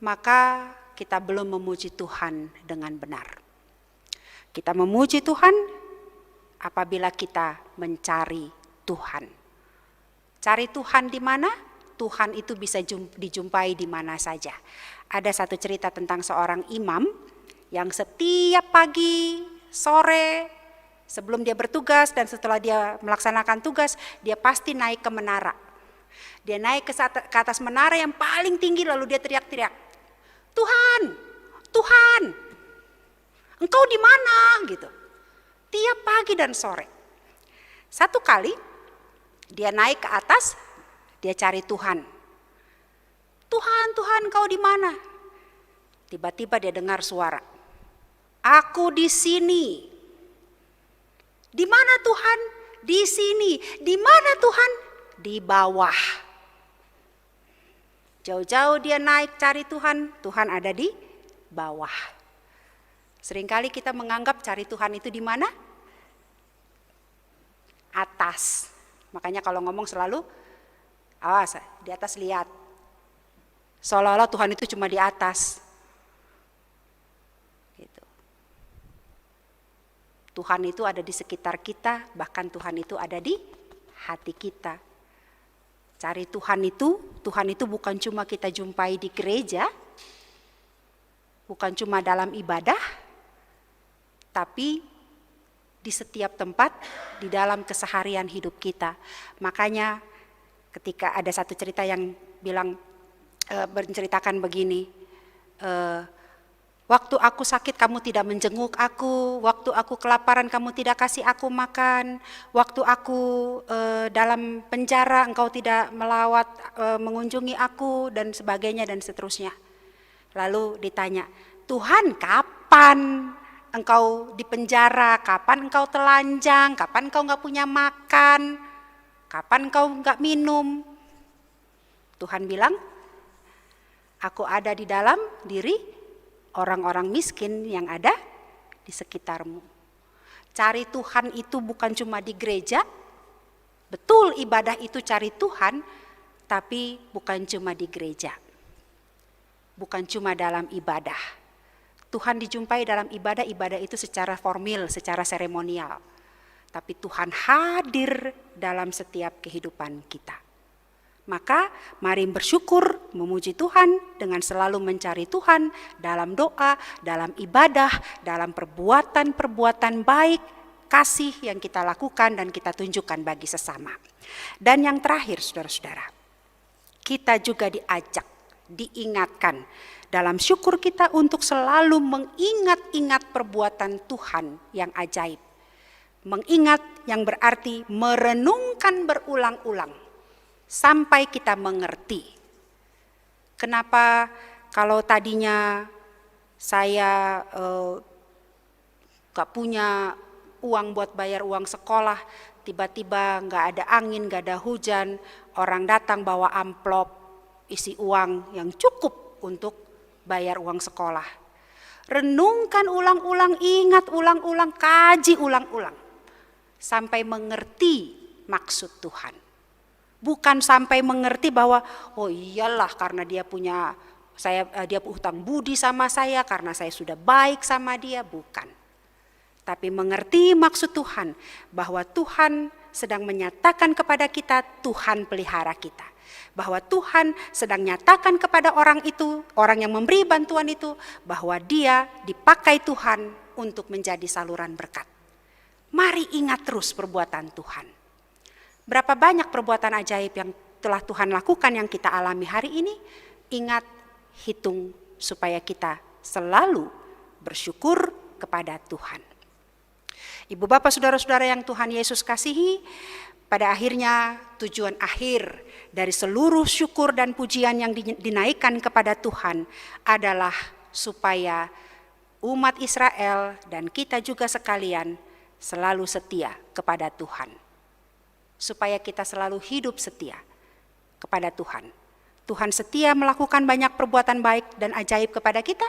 Speaker 4: maka kita belum memuji Tuhan dengan benar. Kita memuji Tuhan apabila kita mencari Tuhan. Cari Tuhan di mana? Tuhan itu bisa dijumpai di mana saja. Ada satu cerita tentang seorang imam yang setiap pagi, sore, sebelum dia bertugas dan setelah dia melaksanakan tugas, dia pasti naik ke menara. Dia naik ke atas menara yang paling tinggi, lalu dia teriak-teriak, Tuhan, Tuhan, Engkau di mana? Gitu. Tiap pagi dan sore. Satu kali dia naik ke atas, dia cari Tuhan. Tuhan, Tuhan, Engkau di mana? Tiba-tiba dia dengar suara, aku di sini. Di mana Tuhan? Di sini. Di mana Tuhan? Di bawah. Jauh-jauh dia naik cari Tuhan, Tuhan ada di bawah. Seringkali kita menganggap cari Tuhan itu di mana? Atas. Makanya kalau ngomong selalu, awas, di atas lihat. Seolah-olah Tuhan itu cuma di atas. Gitu. Tuhan itu ada di sekitar kita, bahkan Tuhan itu ada di hati kita. Cari Tuhan itu bukan cuma kita jumpai di gereja, bukan cuma dalam ibadah, tapi di setiap tempat, di dalam keseharian hidup kita. Makanya ketika ada satu cerita yang bilang, menceritakan begini, waktu aku sakit kamu tidak menjenguk aku, waktu aku kelaparan kamu tidak kasih aku makan, waktu aku dalam penjara engkau tidak melawat, mengunjungi aku, dan sebagainya dan seterusnya. Lalu ditanya, Tuhan kapan engkau di penjara, kapan engkau telanjang, kapan engkau gak punya makan, kapan engkau gak minum? Tuhan bilang, aku ada di dalam diri orang-orang miskin yang ada di sekitarmu. Cari Tuhan itu bukan cuma di gereja, betul ibadah itu cari Tuhan, tapi bukan cuma di gereja. Bukan cuma dalam ibadah. Tuhan dijumpai dalam ibadah itu secara formil, secara seremonial. Tapi Tuhan hadir dalam setiap kehidupan kita. Maka mari bersyukur, memuji Tuhan dengan selalu mencari Tuhan dalam doa, dalam ibadah, dalam perbuatan-perbuatan baik, kasih yang kita lakukan dan kita tunjukkan bagi sesama. Dan yang terakhir saudara-saudara, kita juga diingatkan dalam syukur kita untuk selalu mengingat-ingat perbuatan Tuhan yang ajaib. Mengingat yang berarti merenungkan berulang-ulang. Sampai kita mengerti. Kenapa kalau tadinya saya gak punya uang buat bayar uang sekolah, tiba-tiba gak ada angin, gak ada hujan, orang datang bawa amplop isi uang yang cukup untuk bayar uang sekolah. Renungkan ulang-ulang, ingat ulang-ulang, kaji ulang-ulang. Sampai mengerti maksud Tuhan. Bukan sampai mengerti bahwa oh iyalah karena dia punya dia hutang budi sama saya karena saya sudah baik sama dia, bukan. Tapi mengerti maksud Tuhan bahwa Tuhan sedang menyatakan kepada kita Tuhan pelihara kita. Bahwa Tuhan sedang nyatakan kepada orang itu, orang yang memberi bantuan itu, bahwa dia dipakai Tuhan untuk menjadi saluran berkat. Mari ingat terus perbuatan Tuhan. Berapa banyak perbuatan ajaib yang telah Tuhan lakukan yang kita alami hari ini, ingat, hitung supaya kita selalu bersyukur kepada Tuhan. Ibu bapak saudara-saudara yang Tuhan Yesus kasihi, pada akhirnya tujuan akhir dari seluruh syukur dan pujian yang dinaikkan kepada Tuhan adalah supaya umat Israel dan kita juga sekalian selalu setia kepada Tuhan. Supaya kita selalu hidup setia kepada Tuhan. Tuhan setia melakukan banyak perbuatan baik dan ajaib kepada kita.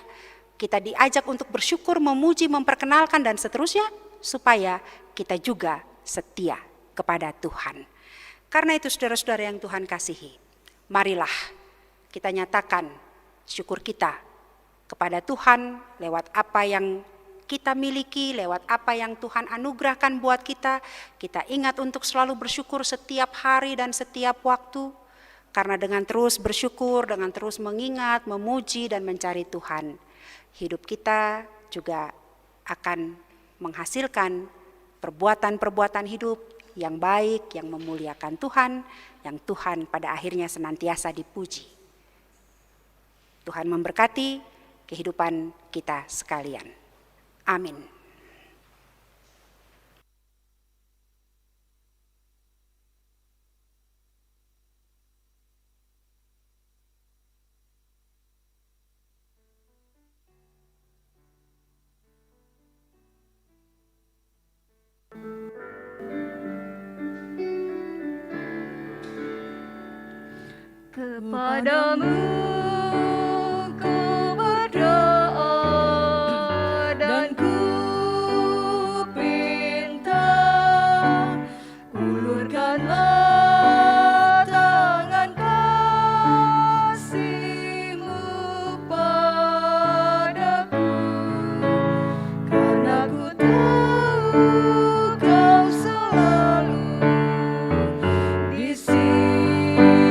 Speaker 4: Kita diajak untuk bersyukur, memuji, memperkenalkan dan seterusnya. Supaya kita juga setia kepada Tuhan. Karena itu saudara-saudara yang Tuhan kasihi, marilah kita nyatakan syukur kita kepada Tuhan lewat apa yang kita miliki, lewat apa yang Tuhan anugerahkan buat kita. Kita ingat untuk selalu bersyukur setiap hari dan setiap waktu. Karena dengan terus bersyukur, dengan terus mengingat, memuji dan mencari Tuhan, hidup kita juga akan menghasilkan perbuatan-perbuatan hidup yang baik, yang memuliakan Tuhan, yang Tuhan pada akhirnya senantiasa dipuji. Tuhan memberkati kehidupan kita sekalian. Amin.
Speaker 5: Kepadamu ku berdoa dan ku pinta, ulurkanlah tangan kasih-Mu padaku, karena ku tahu Kau selalu di sini.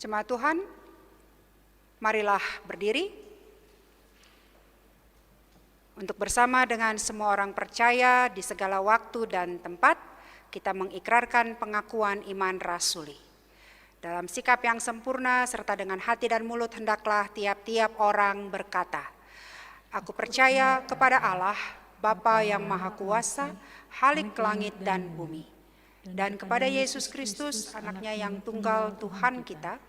Speaker 4: Jemaat Tuhan, marilah berdiri untuk bersama dengan semua orang percaya di segala waktu dan tempat kita mengikrarkan pengakuan iman rasuli. Dalam sikap yang sempurna serta dengan hati dan mulut hendaklah tiap-tiap orang berkata, "Aku percaya kepada Allah, Bapa yang Maha Kuasa, Khalik langit dan bumi, dan kepada Yesus Kristus, anaknya yang tunggal Tuhan kita,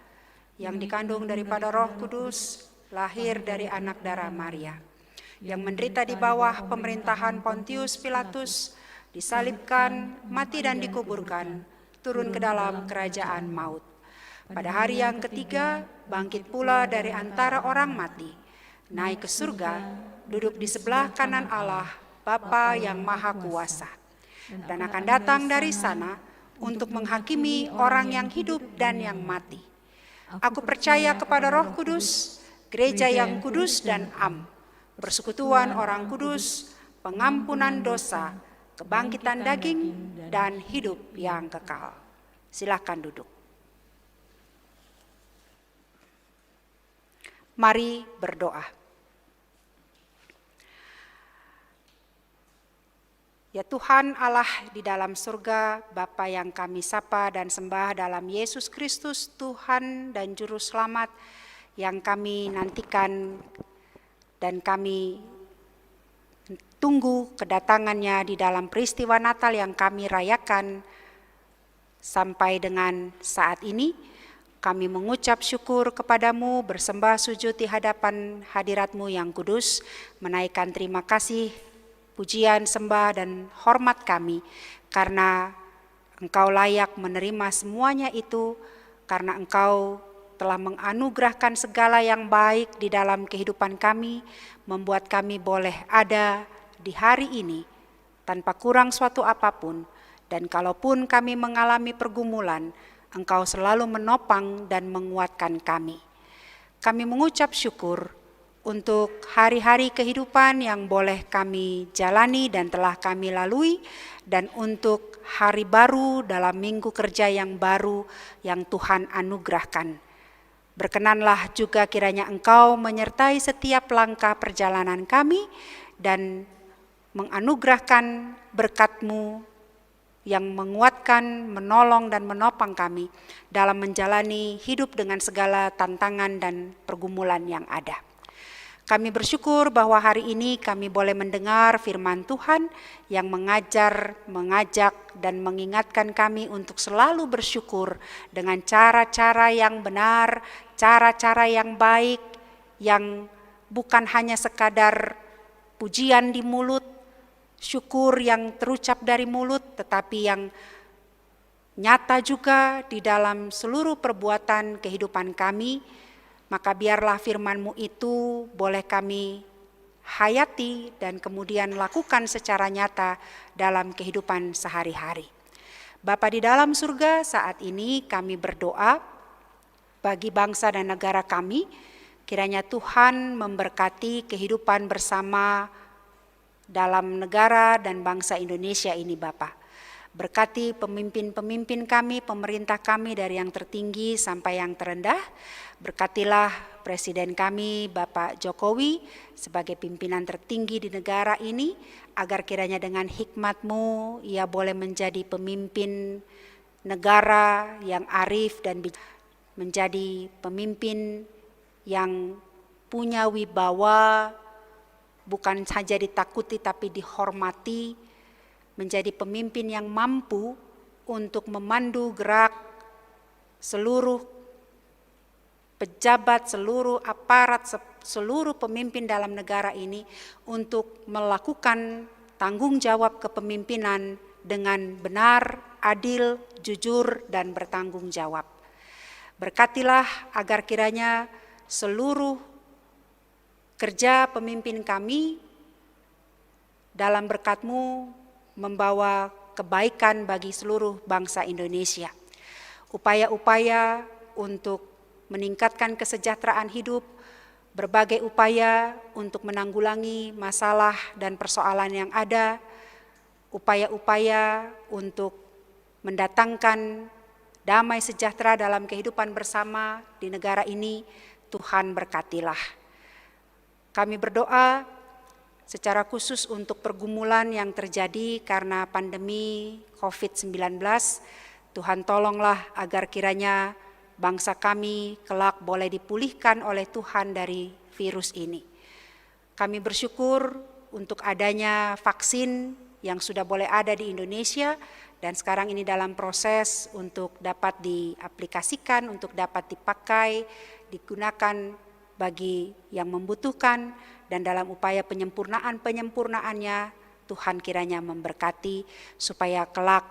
Speaker 4: yang dikandung daripada Roh Kudus, lahir dari anak darah Maria, yang menderita di bawah pemerintahan Pontius Pilatus, disalibkan, mati dan dikuburkan, turun ke dalam kerajaan maut. Pada hari yang ketiga, bangkit pula dari antara orang mati, naik ke surga, duduk di sebelah kanan Allah, Bapa yang Maha Kuasa, dan akan datang dari sana untuk menghakimi orang yang hidup dan yang mati. Aku percaya kepada Roh Kudus, gereja yang kudus dan am, persekutuan orang kudus, pengampunan dosa, kebangkitan daging, dan hidup yang kekal." Silakan duduk. Mari berdoa. Ya Tuhan Allah di dalam surga, Bapa yang kami sapa dan sembah dalam Yesus Kristus, Tuhan dan Juru Selamat yang kami nantikan dan kami tunggu kedatangannya di dalam peristiwa Natal yang kami rayakan sampai dengan saat ini. Kami mengucap syukur kepadamu, bersembah sujud di hadapan hadirat-Mu yang kudus, menaikkan terima kasih, pujian, sembah, dan hormat kami, karena Engkau layak menerima semuanya itu, karena Engkau telah menganugerahkan segala yang baik di dalam kehidupan kami, membuat kami boleh ada di hari ini tanpa kurang suatu apapun, dan kalaupun kami mengalami pergumulan, Engkau selalu menopang dan menguatkan kami. Kami mengucap syukur untuk hari-hari kehidupan yang boleh kami jalani dan telah kami lalui, dan untuk hari baru dalam minggu kerja yang baru yang Tuhan anugerahkan. Berkenanlah juga kiranya Engkau menyertai setiap langkah perjalanan kami dan menganugerahkan berkat-Mu yang menguatkan, menolong, dan menopang kami dalam menjalani hidup dengan segala tantangan dan pergumulan yang ada. Kami bersyukur bahwa hari ini kami boleh mendengar firman Tuhan yang mengajar, mengajak, dan mengingatkan kami untuk selalu bersyukur dengan cara-cara yang benar, cara-cara yang baik, yang bukan hanya sekadar pujian di mulut, syukur yang terucap dari mulut, tetapi yang nyata juga di dalam seluruh perbuatan kehidupan kami. Maka biarlah firman-Mu itu boleh kami hayati dan kemudian lakukan secara nyata dalam kehidupan sehari-hari. Bapa di dalam surga, saat ini kami berdoa bagi bangsa dan negara kami, kiranya Tuhan memberkati kehidupan bersama dalam negara dan bangsa Indonesia ini, Bapa. Berkati pemimpin-pemimpin kami, pemerintah kami dari yang tertinggi sampai yang terendah. Berkatilah Presiden kami, Bapak Jokowi, sebagai pimpinan tertinggi di negara ini, agar kiranya dengan hikmat-Mu, Ia boleh menjadi pemimpin negara yang arif dan menjadi pemimpin yang punya wibawa, bukan saja ditakuti tapi dihormati, menjadi pemimpin yang mampu untuk memandu gerak seluruh pejabat, seluruh aparat, seluruh pemimpin dalam negara ini untuk melakukan tanggung jawab kepemimpinan dengan benar, adil, jujur, dan bertanggung jawab. Berkatilah agar kiranya seluruh kerja pemimpin kami dalam berkat-Mu membawa kebaikan bagi seluruh bangsa Indonesia. Upaya-upaya untuk meningkatkan kesejahteraan hidup, berbagai upaya untuk menanggulangi masalah dan persoalan yang ada, upaya-upaya untuk mendatangkan damai sejahtera dalam kehidupan bersama di negara ini, Tuhan berkatilah. Kami berdoa secara khusus untuk pergumulan yang terjadi karena pandemi COVID-19. Tuhan tolonglah agar kiranya bangsa kami kelak boleh dipulihkan oleh Tuhan dari virus ini. Kami bersyukur untuk adanya vaksin yang sudah boleh ada di Indonesia dan sekarang ini dalam proses untuk dapat diaplikasikan, untuk dapat dipakai, digunakan bagi yang membutuhkan, dan dalam upaya penyempurnaannya Tuhan kiranya memberkati supaya kelak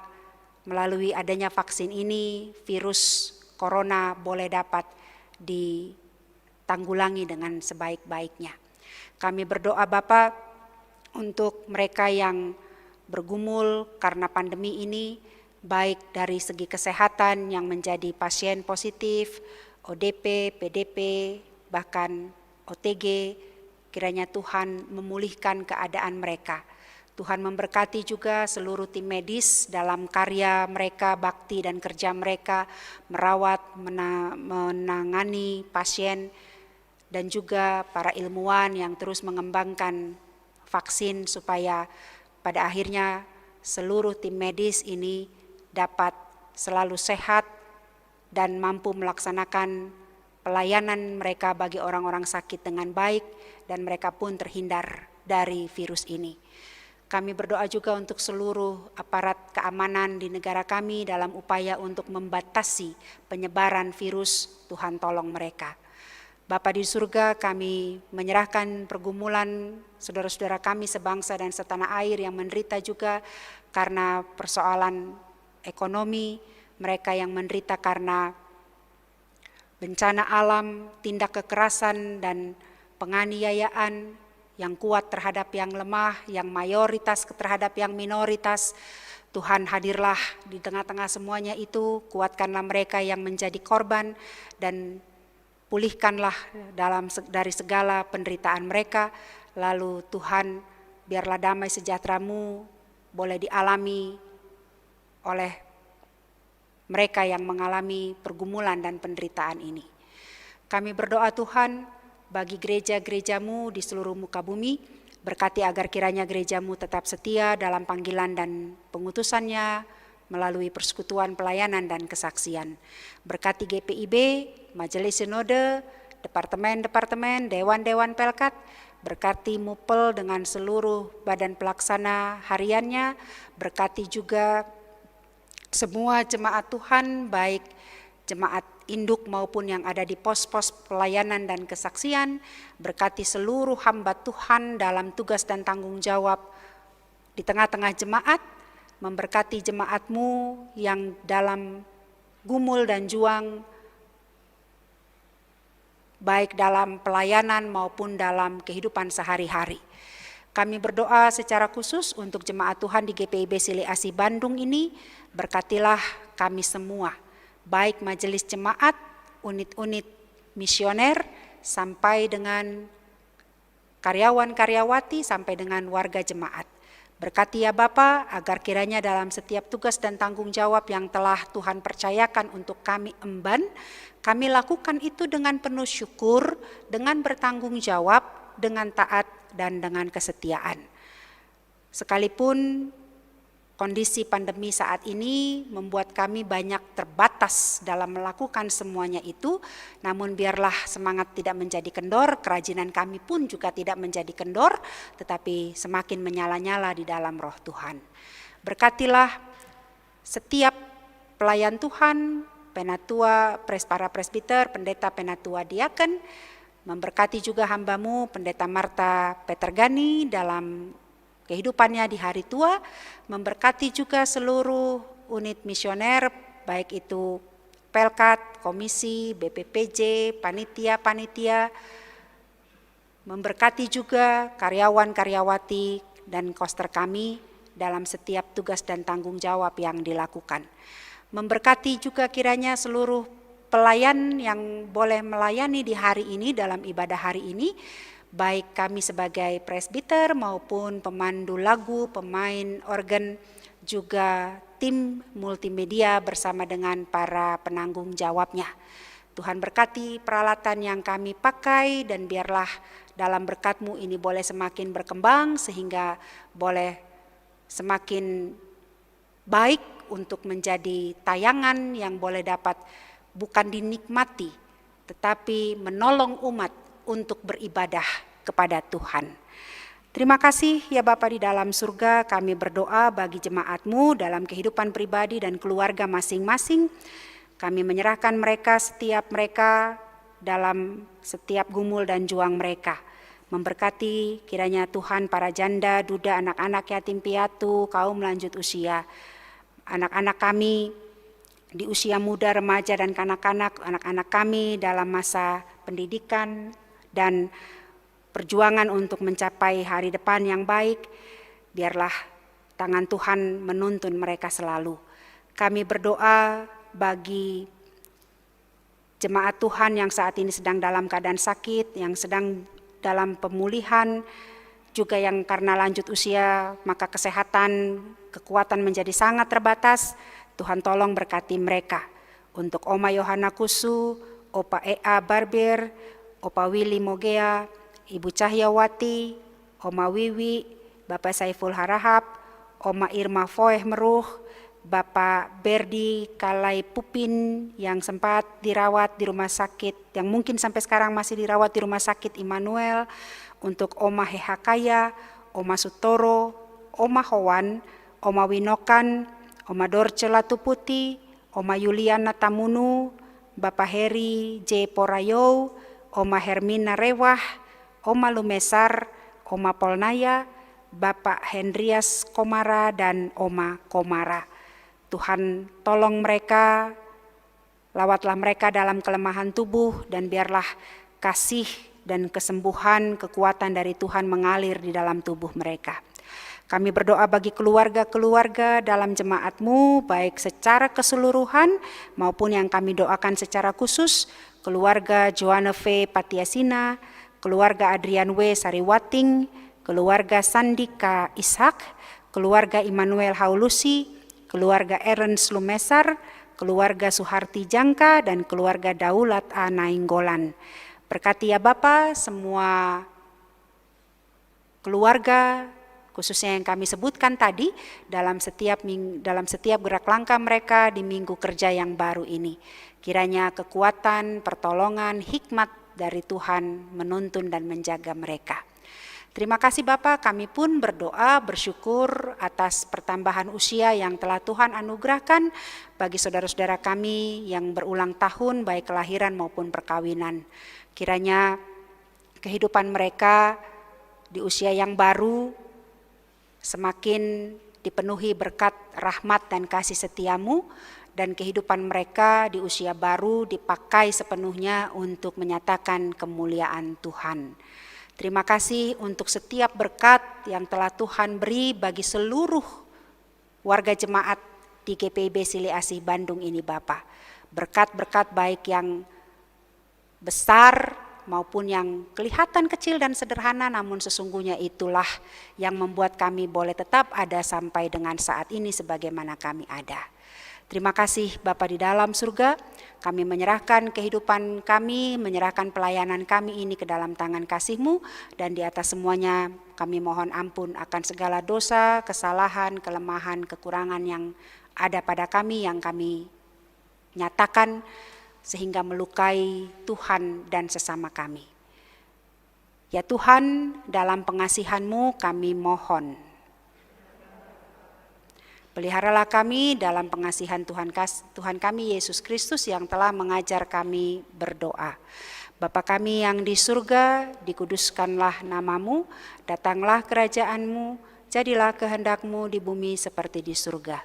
Speaker 4: melalui adanya vaksin ini virus corona boleh dapat ditanggulangi dengan sebaik-baiknya. Kami berdoa Bapa untuk mereka yang bergumul karena pandemi ini, baik dari segi kesehatan yang menjadi pasien positif, ODP, PDP, bahkan OTG, kiranya Tuhan memulihkan keadaan mereka. Tuhan memberkati juga seluruh tim medis dalam karya mereka, bakti dan kerja mereka, merawat, menangani pasien, dan juga para ilmuwan yang terus mengembangkan vaksin supaya pada akhirnya seluruh tim medis ini dapat selalu sehat dan mampu melaksanakan pelayanan mereka bagi orang-orang sakit dengan baik dan mereka pun terhindar dari virus ini. Kami berdoa juga untuk seluruh aparat keamanan di negara kami dalam upaya untuk membatasi penyebaran virus. Tuhan tolong mereka. Bapa di surga, kami menyerahkan pergumulan saudara-saudara kami sebangsa dan setanah air yang menderita juga karena persoalan ekonomi, mereka yang menderita karena bencana alam, tindak kekerasan dan penganiayaan yang kuat terhadap yang lemah, yang mayoritas terhadap yang minoritas. Tuhan hadirlah di tengah-tengah semuanya itu, kuatkanlah mereka yang menjadi korban dan pulihkanlah dari segala penderitaan mereka. Lalu Tuhan, biarlah damai sejahtera-Mu boleh dialami oleh mereka yang mengalami pergumulan dan penderitaan ini. Kami berdoa Tuhan bagi gereja-gereja-Mu di seluruh muka bumi, berkati agar kiranya gereja-Mu tetap setia dalam panggilan dan pengutusannya melalui persekutuan pelayanan dan kesaksian. Berkati GPIB, Majelis Sinode, departemen-departemen, dewan-dewan pelkat, berkati MUPEL dengan seluruh badan pelaksana hariannya, berkati juga semua jemaat Tuhan, baik jemaat induk maupun yang ada di pos-pos pelayanan dan kesaksian, berkati seluruh hamba Tuhan dalam tugas dan tanggung jawab di tengah-tengah jemaat, memberkati jemaat-Mu yang dalam gumul dan juang, baik dalam pelayanan maupun dalam kehidupan sehari-hari. Kami berdoa secara khusus untuk jemaat Tuhan di GPIB Sili Asih Bandung ini, berkatilah kami semua, baik majelis jemaat, unit-unit misioner, sampai dengan karyawan-karyawati, sampai dengan warga jemaat. Berkati ya Bapa, agar kiranya dalam setiap tugas dan tanggung jawab yang telah Tuhan percayakan untuk kami emban, kami lakukan itu dengan penuh syukur, dengan bertanggung jawab, dengan taat dan dengan kesetiaan. Sekalipun kondisi pandemi saat ini membuat kami banyak terbatas dalam melakukan semuanya itu, namun biarlah semangat tidak menjadi kendor, kerajinan kami pun juga tidak menjadi kendor, tetapi semakin menyala-nyala di dalam roh Tuhan. Berkatilah setiap pelayan Tuhan, penatua, para presbiter, pendeta, penatua, diaken, memberkati juga hamba-Mu, Pendeta Marta Petergani dalam kehidupannya di hari tua, memberkati juga seluruh unit misioner, baik itu Pelkat, Komisi, BPPJ, panitia-panitia, memberkati juga karyawan-karyawati dan koster kami dalam setiap tugas dan tanggung jawab yang dilakukan. Memberkati juga kiranya seluruh pelayan yang boleh melayani di hari ini dalam ibadah hari ini, baik kami sebagai presbiter maupun pemandu lagu, pemain organ, juga tim multimedia bersama dengan para penanggung jawabnya. Tuhan berkati peralatan yang kami pakai, dan biarlah dalam berkat-Mu ini boleh semakin berkembang sehingga boleh semakin baik untuk menjadi tayangan yang boleh dapat bukan dinikmati, tetapi menolong umat untuk beribadah kepada Tuhan. Terima kasih ya Bapa di dalam surga, kami berdoa bagi jemaat-Mu dalam kehidupan pribadi dan keluarga masing-masing. Kami menyerahkan setiap mereka dalam setiap gumul dan juang mereka. Memberkati kiranya Tuhan para janda, duda, anak-anak yatim piatu, kaum lanjut usia, anak-anak kami di usia muda, remaja dan kanak-kanak, anak-anak kami dalam masa pendidikan dan perjuangan untuk mencapai hari depan yang baik. Biarlah tangan Tuhan menuntun mereka selalu. Kami berdoa bagi jemaat Tuhan yang saat ini sedang dalam keadaan sakit, yang sedang dalam pemulihan, juga yang karena lanjut usia maka kesehatan, kekuatan menjadi sangat terbatas. Tuhan tolong berkati mereka. Untuk Oma Yohana Kusu, Opa Ea Barber, Opa Willy Mogea, Ibu Cahyawati, Oma Wiwi, Bapak Saiful Harahap, Oma Irma Foeh Meruh, Bapak Berdi Kalai Pupin yang sempat dirawat di rumah sakit, yang mungkin sampai sekarang masih dirawat di rumah sakit Immanuel, untuk Oma Hehakaya, Oma Sutoro, Oma Howan, Oma Winokan, Oma Dorce Latuputi, Oma Yuliana Tamunu, Bapak Heri J. Porayo, Oma Hermina Rewah, Oma Lumesar, Oma Polnaya, Bapak Hendrias Komara, dan Oma Komara. Tuhan tolong mereka, lawatlah mereka dalam kelemahan tubuh, dan biarlah kasih dan kesembuhan, kekuatan dari Tuhan mengalir di dalam tubuh mereka. Kami berdoa bagi keluarga-keluarga dalam jemaat-Mu, baik secara keseluruhan maupun yang kami doakan secara khusus, keluarga Joanna V. Patiasina, keluarga Adrian W. Sariwating, keluarga Sandika Ishak, keluarga Immanuel Haulusi, keluarga Ernst Lumesar, keluarga Suharti Jangka, dan keluarga Daulat A. Nainggolan. Berkati ya Bapa semua keluarga, khususnya yang kami sebutkan tadi, dalam setiap gerak langkah mereka di minggu kerja yang baru ini. Kiranya kekuatan, pertolongan, hikmat dari Tuhan menuntun dan menjaga mereka. Terima kasih Bapak, kami pun berdoa bersyukur atas pertambahan usia yang telah Tuhan anugerahkan bagi saudara-saudara kami yang berulang tahun baik kelahiran maupun perkawinan. Kiranya kehidupan mereka di usia yang baru semakin dipenuhi berkat rahmat dan kasih setia-Mu, dan kehidupan mereka di usia baru dipakai sepenuhnya untuk menyatakan kemuliaan Tuhan. Terima kasih untuk setiap berkat yang telah Tuhan beri bagi seluruh warga jemaat di GPIB Sili Asih Bandung ini Bapak. Berkat-berkat baik yang besar maupun yang kelihatan kecil dan sederhana, namun sesungguhnya itulah yang membuat kami boleh tetap ada sampai dengan saat ini sebagaimana kami ada. Terima kasih Bapa di dalam surga, kami menyerahkan kehidupan kami, menyerahkan pelayanan kami ini ke dalam tangan kasih-Mu, dan di atas semuanya kami mohon ampun akan segala dosa, kesalahan, kelemahan, kekurangan yang ada pada kami, yang kami nyatakan sehingga melukai Tuhan dan sesama kami. Ya Tuhan, dalam pengasihan-Mu kami mohon, peliharalah kami dalam pengasihan Tuhan kami Yesus Kristus yang telah mengajar kami berdoa. Bapa kami yang di surga, dikuduskanlah nama-Mu, datanglah kerajaan-Mu, jadilah kehendak-Mu di bumi seperti di surga.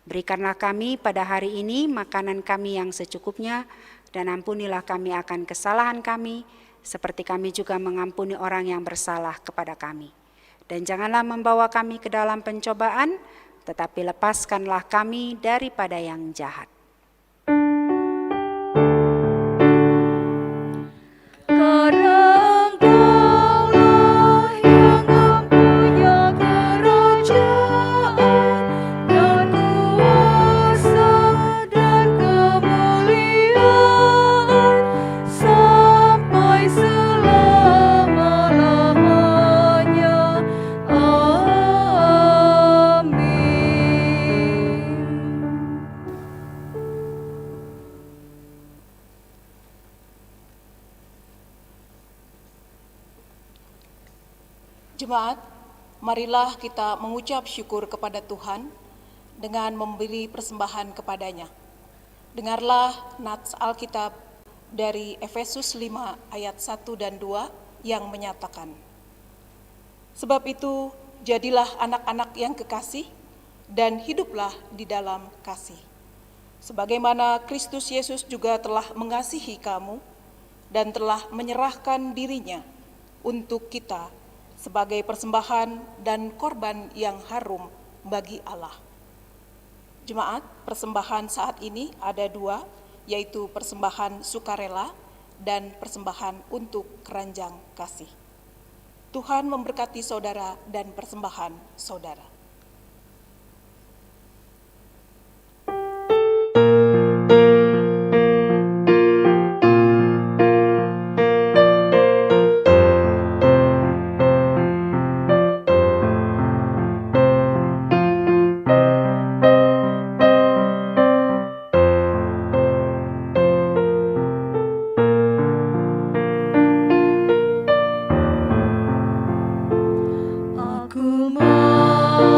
Speaker 4: Berikanlah kami pada hari ini makanan kami yang secukupnya, dan ampunilah kami akan kesalahan kami, seperti kami juga mengampuni orang yang bersalah kepada kami. Dan janganlah membawa kami ke dalam pencobaan, tetapi lepaskanlah kami daripada yang jahat.
Speaker 5: Kerajaan dan kuasa
Speaker 6: Jemaat, marilah kita mengucap syukur kepada Tuhan dengan memberi persembahan kepadanya. Dengarlah nats Alkitab dari Efesus 5 ayat 1 dan 2 yang menyatakan, "Sebab itu, jadilah anak-anak yang kekasih dan hiduplah di dalam kasih. Sebagaimana Kristus Yesus juga telah mengasihi kamu dan telah menyerahkan dirinya untuk kita sebagai persembahan dan korban yang harum bagi Allah." Jemaat, persembahan saat ini ada dua, yaitu persembahan sukarela dan persembahan untuk keranjang kasih. Tuhan memberkati saudara dan persembahan saudara.
Speaker 5: Aku mau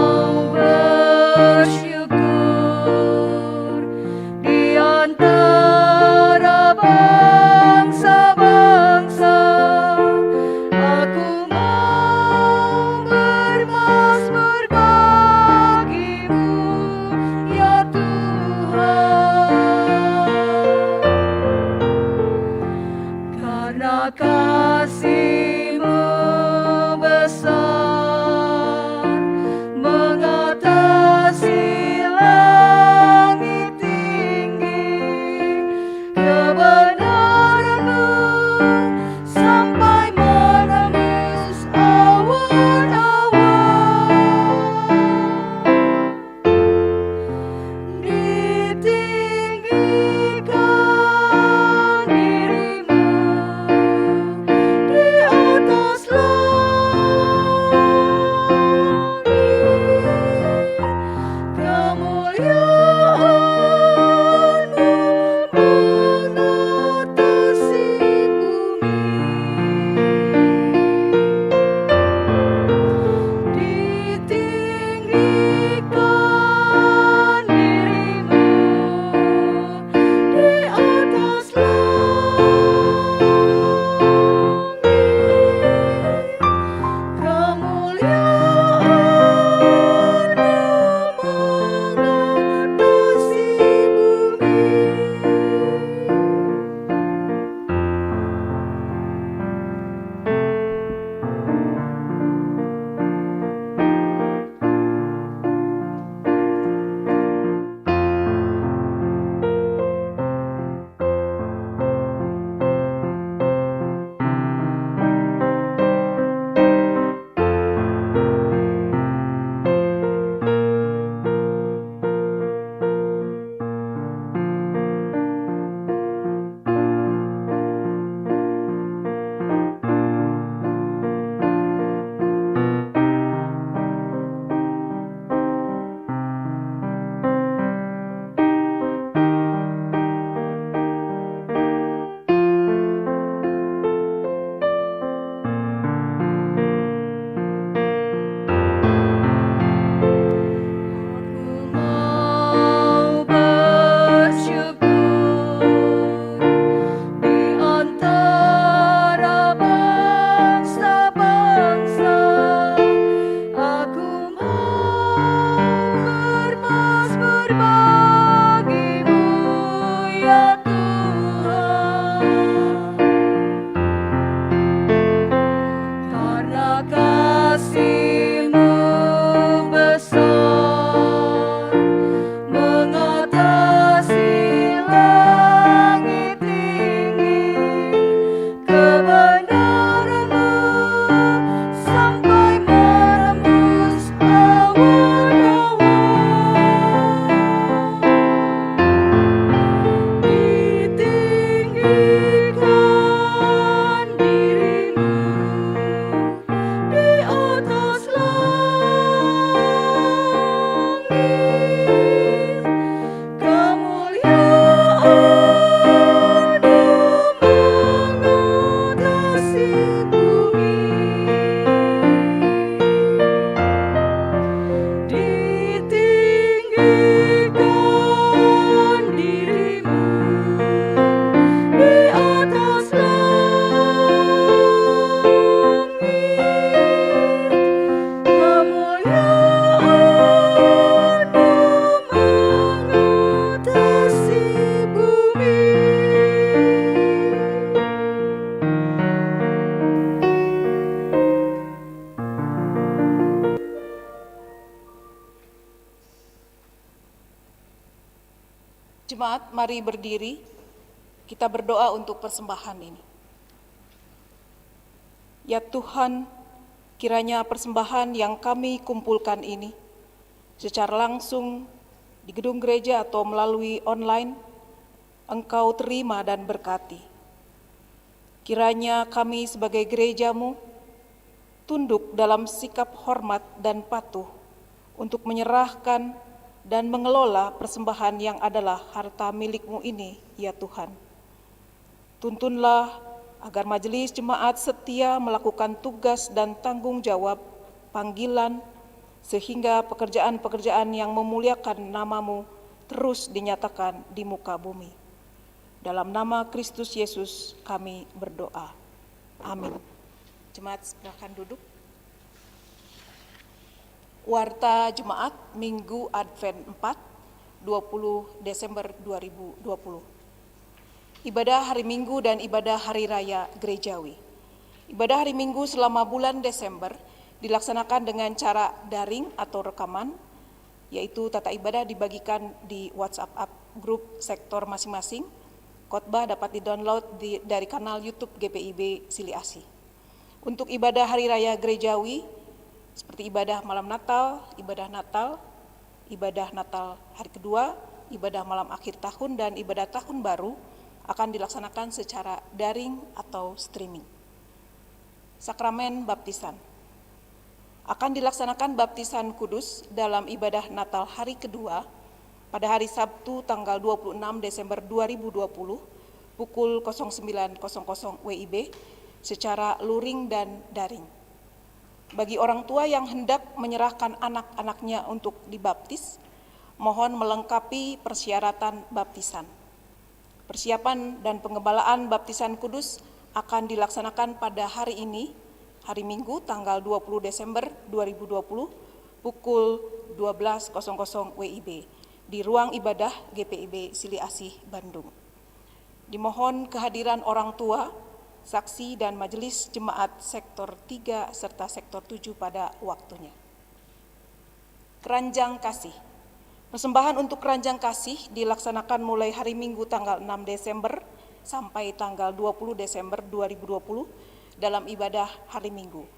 Speaker 6: Jemaat, mari berdiri, kita berdoa untuk persembahan ini. Ya Tuhan, kiranya persembahan yang kami kumpulkan ini secara langsung di gedung gereja atau melalui online, Engkau terima dan berkati. Kiranya kami sebagai gereja-Mu tunduk dalam sikap hormat dan patuh untuk menyerahkan dan mengelola persembahan yang adalah harta milik-Mu ini, ya Tuhan. Tuntunlah agar majelis jemaat setia melakukan tugas dan tanggung jawab panggilan, sehingga pekerjaan-pekerjaan yang memuliakan nama-Mu terus dinyatakan di muka bumi. Dalam nama Kristus Yesus kami berdoa. Amin. Jemaat silakan duduk. Warta Jemaat Minggu Advent 4, 20 Desember 2020. Ibadah hari Minggu dan ibadah hari raya gerejawi. Ibadah hari Minggu selama bulan Desember dilaksanakan dengan cara daring atau rekaman, yaitu tata ibadah dibagikan di WhatsApp grup sektor masing-masing. Khotbah dapat di-download dari kanal YouTube GPIB Sili Asih. Untuk ibadah hari raya gerejawi, seperti ibadah malam Natal, ibadah Natal hari kedua, ibadah malam akhir tahun, dan ibadah tahun baru akan dilaksanakan secara daring atau streaming. Sakramen baptisan. Akan dilaksanakan baptisan kudus dalam ibadah Natal hari kedua pada hari Sabtu tanggal 26 Desember 2020 pukul 09.00 WIB secara luring dan daring. Bagi orang tua yang hendak menyerahkan anak-anaknya untuk dibaptis, mohon melengkapi persyaratan baptisan. Persiapan dan pengembalaan baptisan kudus akan dilaksanakan pada hari ini, hari Minggu tanggal 20 Desember 2020 pukul 12.00 WIB di ruang ibadah GPIB Sili Asih, Bandung. Dimohon kehadiran orang tua, saksi, dan majelis jemaat sektor 3 serta sektor 7 pada waktunya. Keranjang kasih. Persembahan untuk keranjang kasih dilaksanakan mulai hari Minggu tanggal 6 Desember sampai tanggal 20 Desember 2020 dalam ibadah hari Minggu.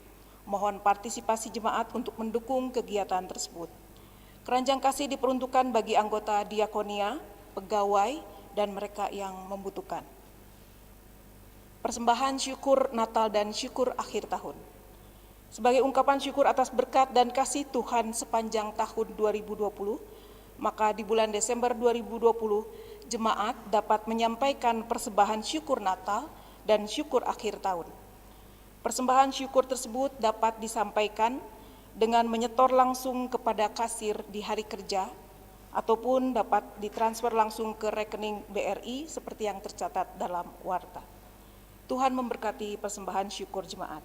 Speaker 6: Mohon partisipasi jemaat untuk mendukung kegiatan tersebut. Keranjang kasih diperuntukkan bagi anggota diakonia, pegawai, dan mereka yang membutuhkan. Persembahan syukur Natal dan syukur akhir tahun. Sebagai ungkapan syukur atas berkat dan kasih Tuhan sepanjang tahun 2020, maka di bulan Desember 2020, jemaat dapat menyampaikan persembahan syukur Natal dan syukur akhir tahun. Persembahan syukur tersebut dapat disampaikan dengan menyetor langsung kepada kasir di hari kerja, ataupun dapat ditransfer langsung ke rekening BRI seperti yang tercatat dalam warta. Tuhan memberkati persembahan syukur jemaat.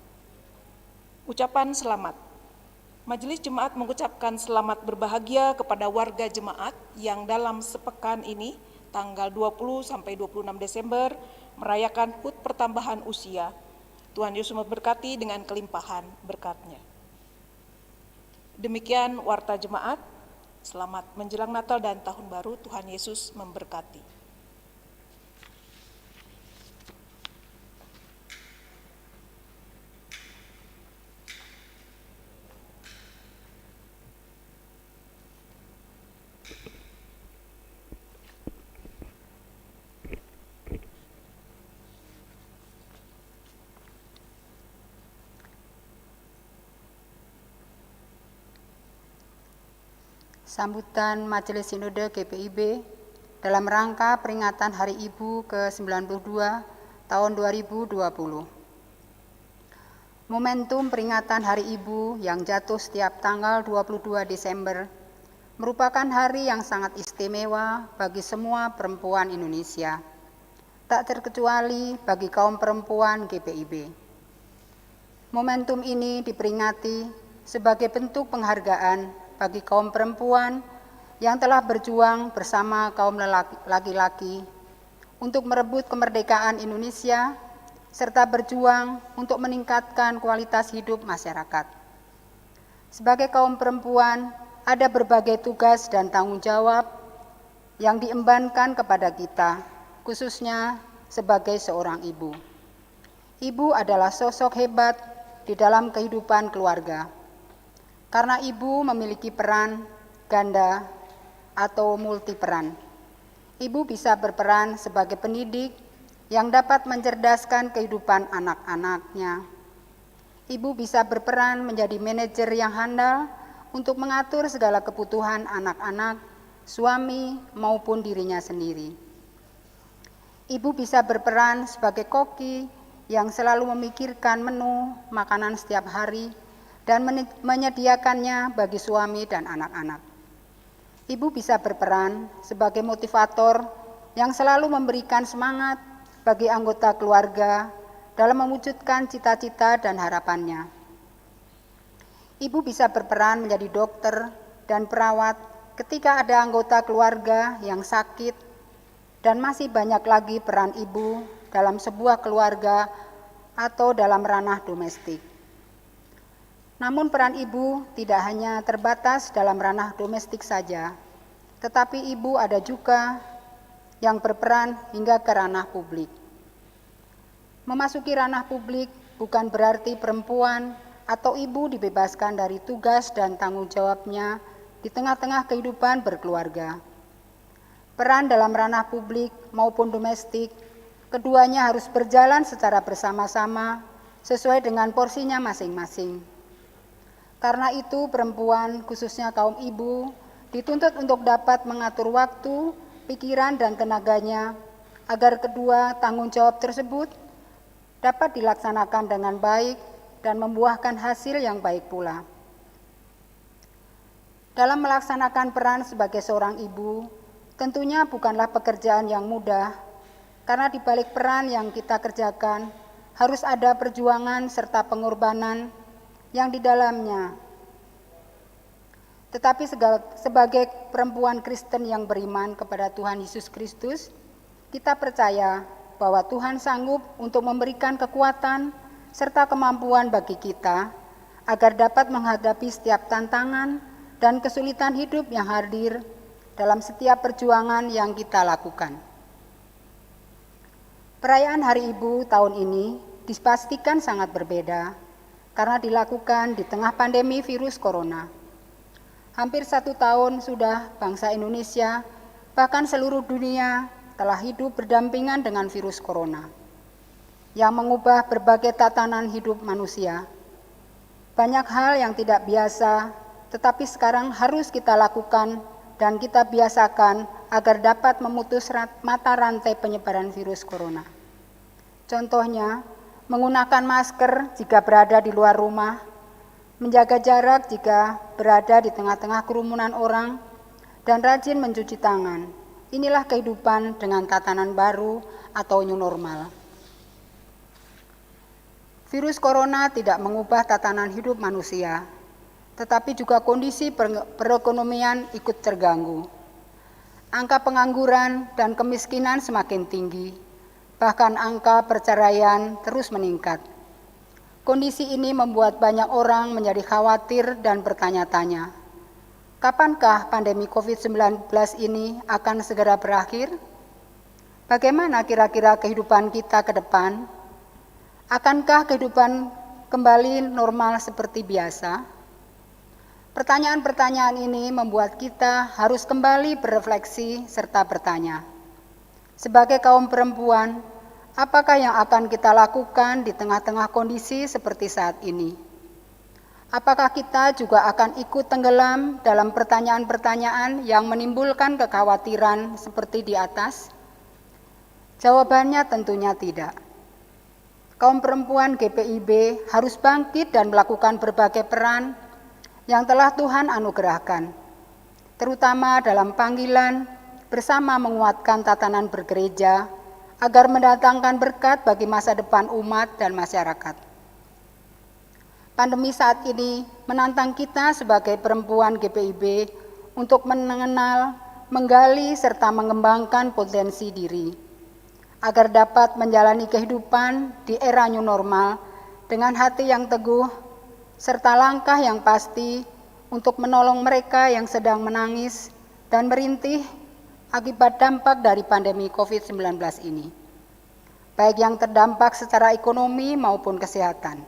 Speaker 6: Ucapan selamat. Majelis jemaat mengucapkan selamat berbahagia kepada warga jemaat yang dalam sepekan ini, tanggal 20 sampai 26 Desember, merayakan HUT pertambahan usia. Tuhan Yesus memberkati dengan kelimpahan berkat-Nya. Demikian warta jemaat. Selamat menjelang Natal dan Tahun Baru. Tuhan Yesus memberkati.
Speaker 7: Sambutan Majelis Sinode GPIB dalam rangka peringatan Hari Ibu ke-92 tahun 2020. Momentum peringatan Hari Ibu yang jatuh setiap tanggal 22 Desember merupakan hari yang sangat istimewa bagi semua perempuan Indonesia, tak terkecuali bagi kaum perempuan GPIB. Momentum ini diperingati sebagai bentuk penghargaan bagi kaum perempuan yang telah berjuang bersama kaum laki-laki untuk merebut kemerdekaan Indonesia serta berjuang untuk meningkatkan kualitas hidup masyarakat. Sebagai kaum perempuan, ada berbagai tugas dan tanggung jawab yang diembankan kepada kita, khususnya sebagai seorang ibu. Ibu adalah sosok hebat di dalam kehidupan keluarga, karena ibu memiliki peran ganda atau multiperan. Ibu bisa berperan sebagai pendidik yang dapat mencerdaskan kehidupan anak-anaknya. Ibu bisa berperan menjadi manajer yang handal untuk mengatur segala kebutuhan anak-anak, suami maupun dirinya sendiri. Ibu bisa berperan sebagai koki yang selalu memikirkan menu makanan setiap hari dan menyediakannya bagi suami dan anak-anak. Ibu bisa berperan sebagai motivator yang selalu memberikan semangat bagi anggota keluarga dalam mewujudkan cita-cita dan harapannya. Ibu bisa berperan menjadi dokter dan perawat ketika ada anggota keluarga yang sakit, dan masih banyak lagi peran ibu dalam sebuah keluarga atau dalam ranah domestik. Namun peran ibu tidak hanya terbatas dalam ranah domestik saja, tetapi ibu ada juga yang berperan hingga ke ranah publik. Memasuki ranah publik bukan berarti perempuan atau ibu dibebaskan dari tugas dan tanggung jawabnya di tengah-tengah kehidupan berkeluarga. Peran dalam ranah publik maupun domestik, keduanya harus berjalan secara bersama-sama sesuai dengan porsinya masing-masing. Karena itu perempuan, khususnya kaum ibu, dituntut untuk dapat mengatur waktu, pikiran, dan tenaganya agar kedua tanggung jawab tersebut dapat dilaksanakan dengan baik dan membuahkan hasil yang baik pula. Dalam melaksanakan peran sebagai seorang ibu, tentunya bukanlah pekerjaan yang mudah, karena di balik peran yang kita kerjakan harus ada perjuangan serta pengorbanan yang di dalamnya. Tetapi sebagai perempuan Kristen yang beriman kepada Tuhan Yesus Kristus, kita percaya bahwa Tuhan sanggup untuk memberikan kekuatan serta kemampuan bagi kita agar dapat menghadapi setiap tantangan dan kesulitan hidup yang hadir dalam setiap perjuangan yang kita lakukan. Perayaan Hari Ibu tahun ini dipastikan sangat berbeda karena dilakukan di tengah pandemi virus corona. Hampir 1 tahun sudah bangsa Indonesia, bahkan seluruh dunia telah hidup berdampingan dengan virus corona yang mengubah berbagai tatanan hidup manusia. Banyak hal yang tidak biasa, tetapi sekarang harus kita lakukan dan kita biasakan agar dapat memutus mata rantai penyebaran virus corona. Contohnya, menggunakan masker jika berada di luar rumah, menjaga jarak jika berada di tengah-tengah kerumunan orang, dan rajin mencuci tangan. Inilah kehidupan dengan tatanan baru atau new normal. Virus corona tidak mengubah tatanan hidup manusia, tetapi juga kondisi perekonomian ikut terganggu. Angka pengangguran dan kemiskinan semakin tinggi, bahkan angka perceraian terus meningkat. Kondisi ini membuat banyak orang menjadi khawatir dan bertanya-tanya, kapankah pandemi COVID-19 ini akan segera berakhir? Bagaimana kira-kira kehidupan kita ke depan? Akankah kehidupan kembali normal seperti biasa? Pertanyaan-pertanyaan ini membuat kita harus kembali berefleksi serta bertanya, sebagai kaum perempuan, apakah yang akan kita lakukan di tengah-tengah kondisi seperti saat ini? Apakah kita juga akan ikut tenggelam dalam pertanyaan-pertanyaan yang menimbulkan kekhawatiran seperti di atas? Jawabannya tentunya tidak. Kaum perempuan GPIB harus bangkit dan melakukan berbagai peran yang telah Tuhan anugerahkan, terutama dalam panggilan bersama menguatkan tatanan bergereja agar mendatangkan berkat bagi masa depan umat dan masyarakat. Pandemi saat ini menantang kita sebagai perempuan GPIB untuk mengenal, menggali, serta mengembangkan potensi diri, agar dapat menjalani kehidupan di era new normal dengan hati yang teguh, serta langkah yang pasti untuk menolong mereka yang sedang menangis dan merintih akibat dampak dari pandemi COVID-19 ini, baik yang terdampak secara ekonomi maupun kesehatan.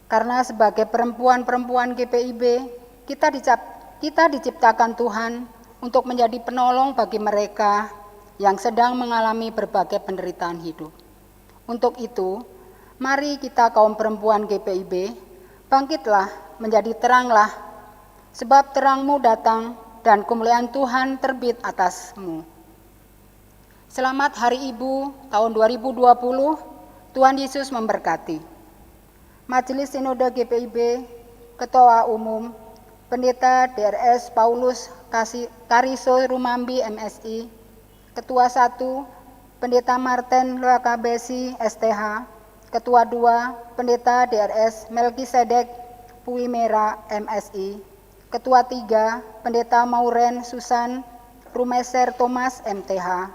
Speaker 7: Karena sebagai perempuan-perempuan GPIB, kita diciptakan Tuhan untuk menjadi penolong bagi mereka yang sedang mengalami berbagai penderitaan hidup. Untuk itu, mari kita kaum perempuan GPIB, bangkitlah menjadi teranglah, sebab terangmu datang dan kemuliaan Tuhan terbit atasmu. Selamat Hari Ibu tahun 2020, Tuhan Yesus memberkati. Majelis Sinode GPIB, Ketua Umum, Pendeta DRS Paulus Kariso Rumambi MSI, Ketua 1, Pendeta Martin Loakabesi STH, Ketua 2, Pendeta DRS Melkisedek Puimera MSI, Ketua 3, Pendeta Mauren Susan Rumeser Thomas MTH,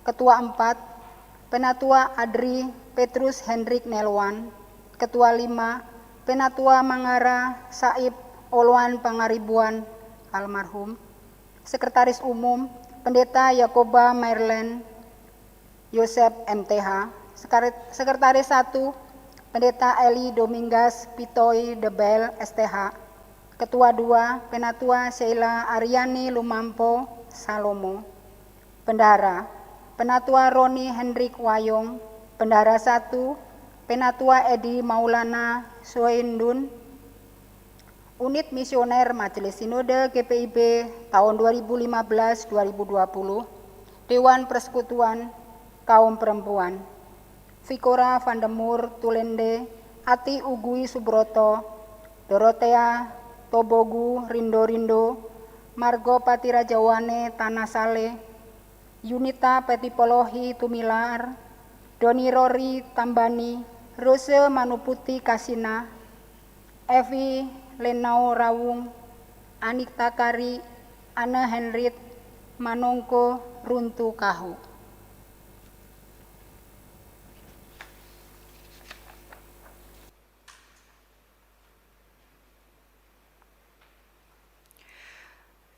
Speaker 7: Ketua 4, Penatua Adri Petrus Hendrik Nelwan, Ketua 5, Penatua Mangara Saib Olwan Pangaribuan almarhum, Sekretaris Umum Pendeta Yakoba Mairlen Yosep MTH, Sekretaris 1 Pendeta Eli Domingas Pitoy Debel STH, Ketua 2 Penatua Sheila Aryani Lumampo Salomo, Bendahara Penatua Roni Hendrik Wayong, Bendahara 1 Penatua Edi Maulana Soindun, Unit Misioner Majelis Sinode GPIB tahun 2015-2020, Dewan Persekutuan Kaum Perempuan, Vikora Vandemur Tulende, Ati Ugui Subroto, Dorotea Tobogu Rindo, Margo Patirajawane Tanasale, Yunita Petipolohi Tumilar, Doni Rori Tambani, Rose Manuputi Kasina, Evi Lenau Rawung, Anikta Kari, Anne Henrit, Manongko Runtu Kahu.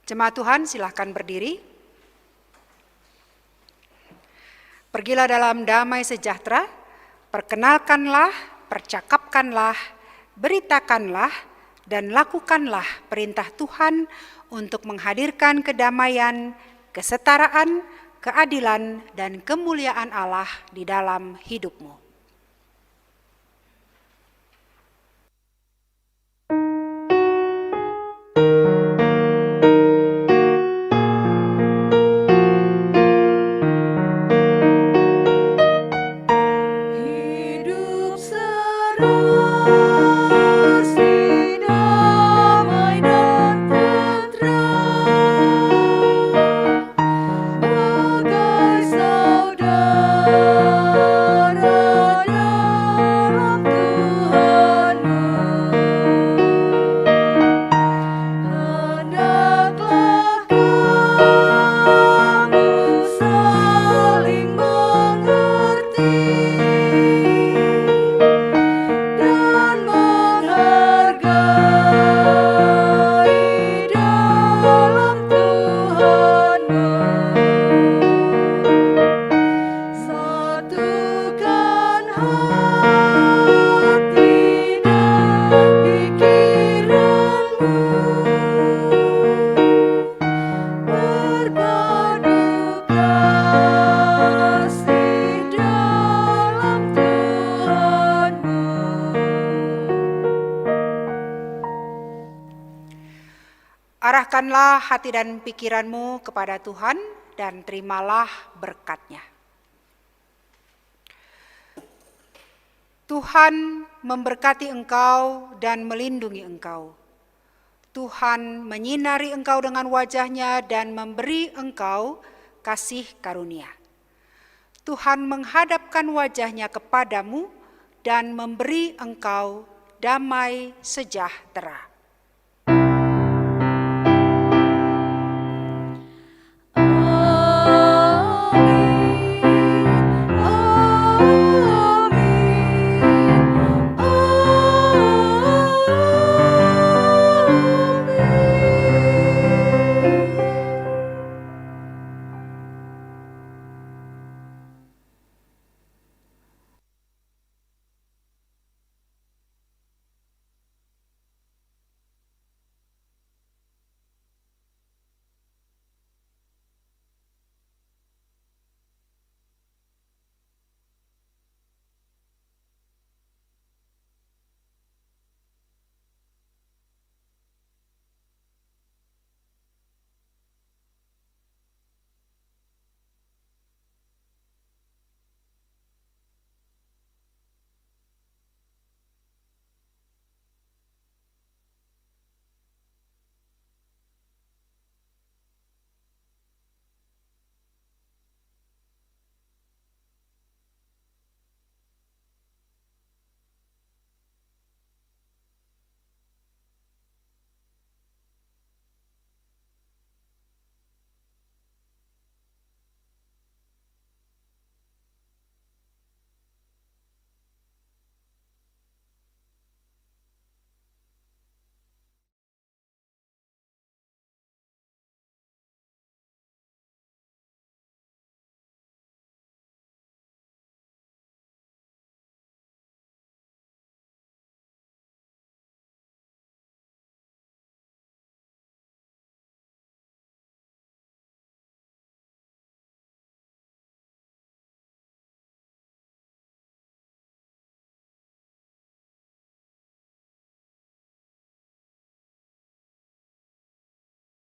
Speaker 4: Jemaat Tuhan, silahkan berdiri. Pergilah dalam damai sejahtera, perkenalkanlah, percakapkanlah, beritakanlah, dan lakukanlah perintah Tuhan untuk menghadirkan kedamaian, kesetaraan, keadilan, dan kemuliaan Allah di dalam hidupmu. Arahkanlah hati dan pikiranmu kepada Tuhan dan terimalah berkat-Nya. Tuhan memberkati engkau dan melindungi engkau. Tuhan menyinari engkau dengan wajah-Nya dan memberi engkau kasih karunia. Tuhan menghadapkan wajah-Nya kepadamu dan memberi engkau damai sejahtera.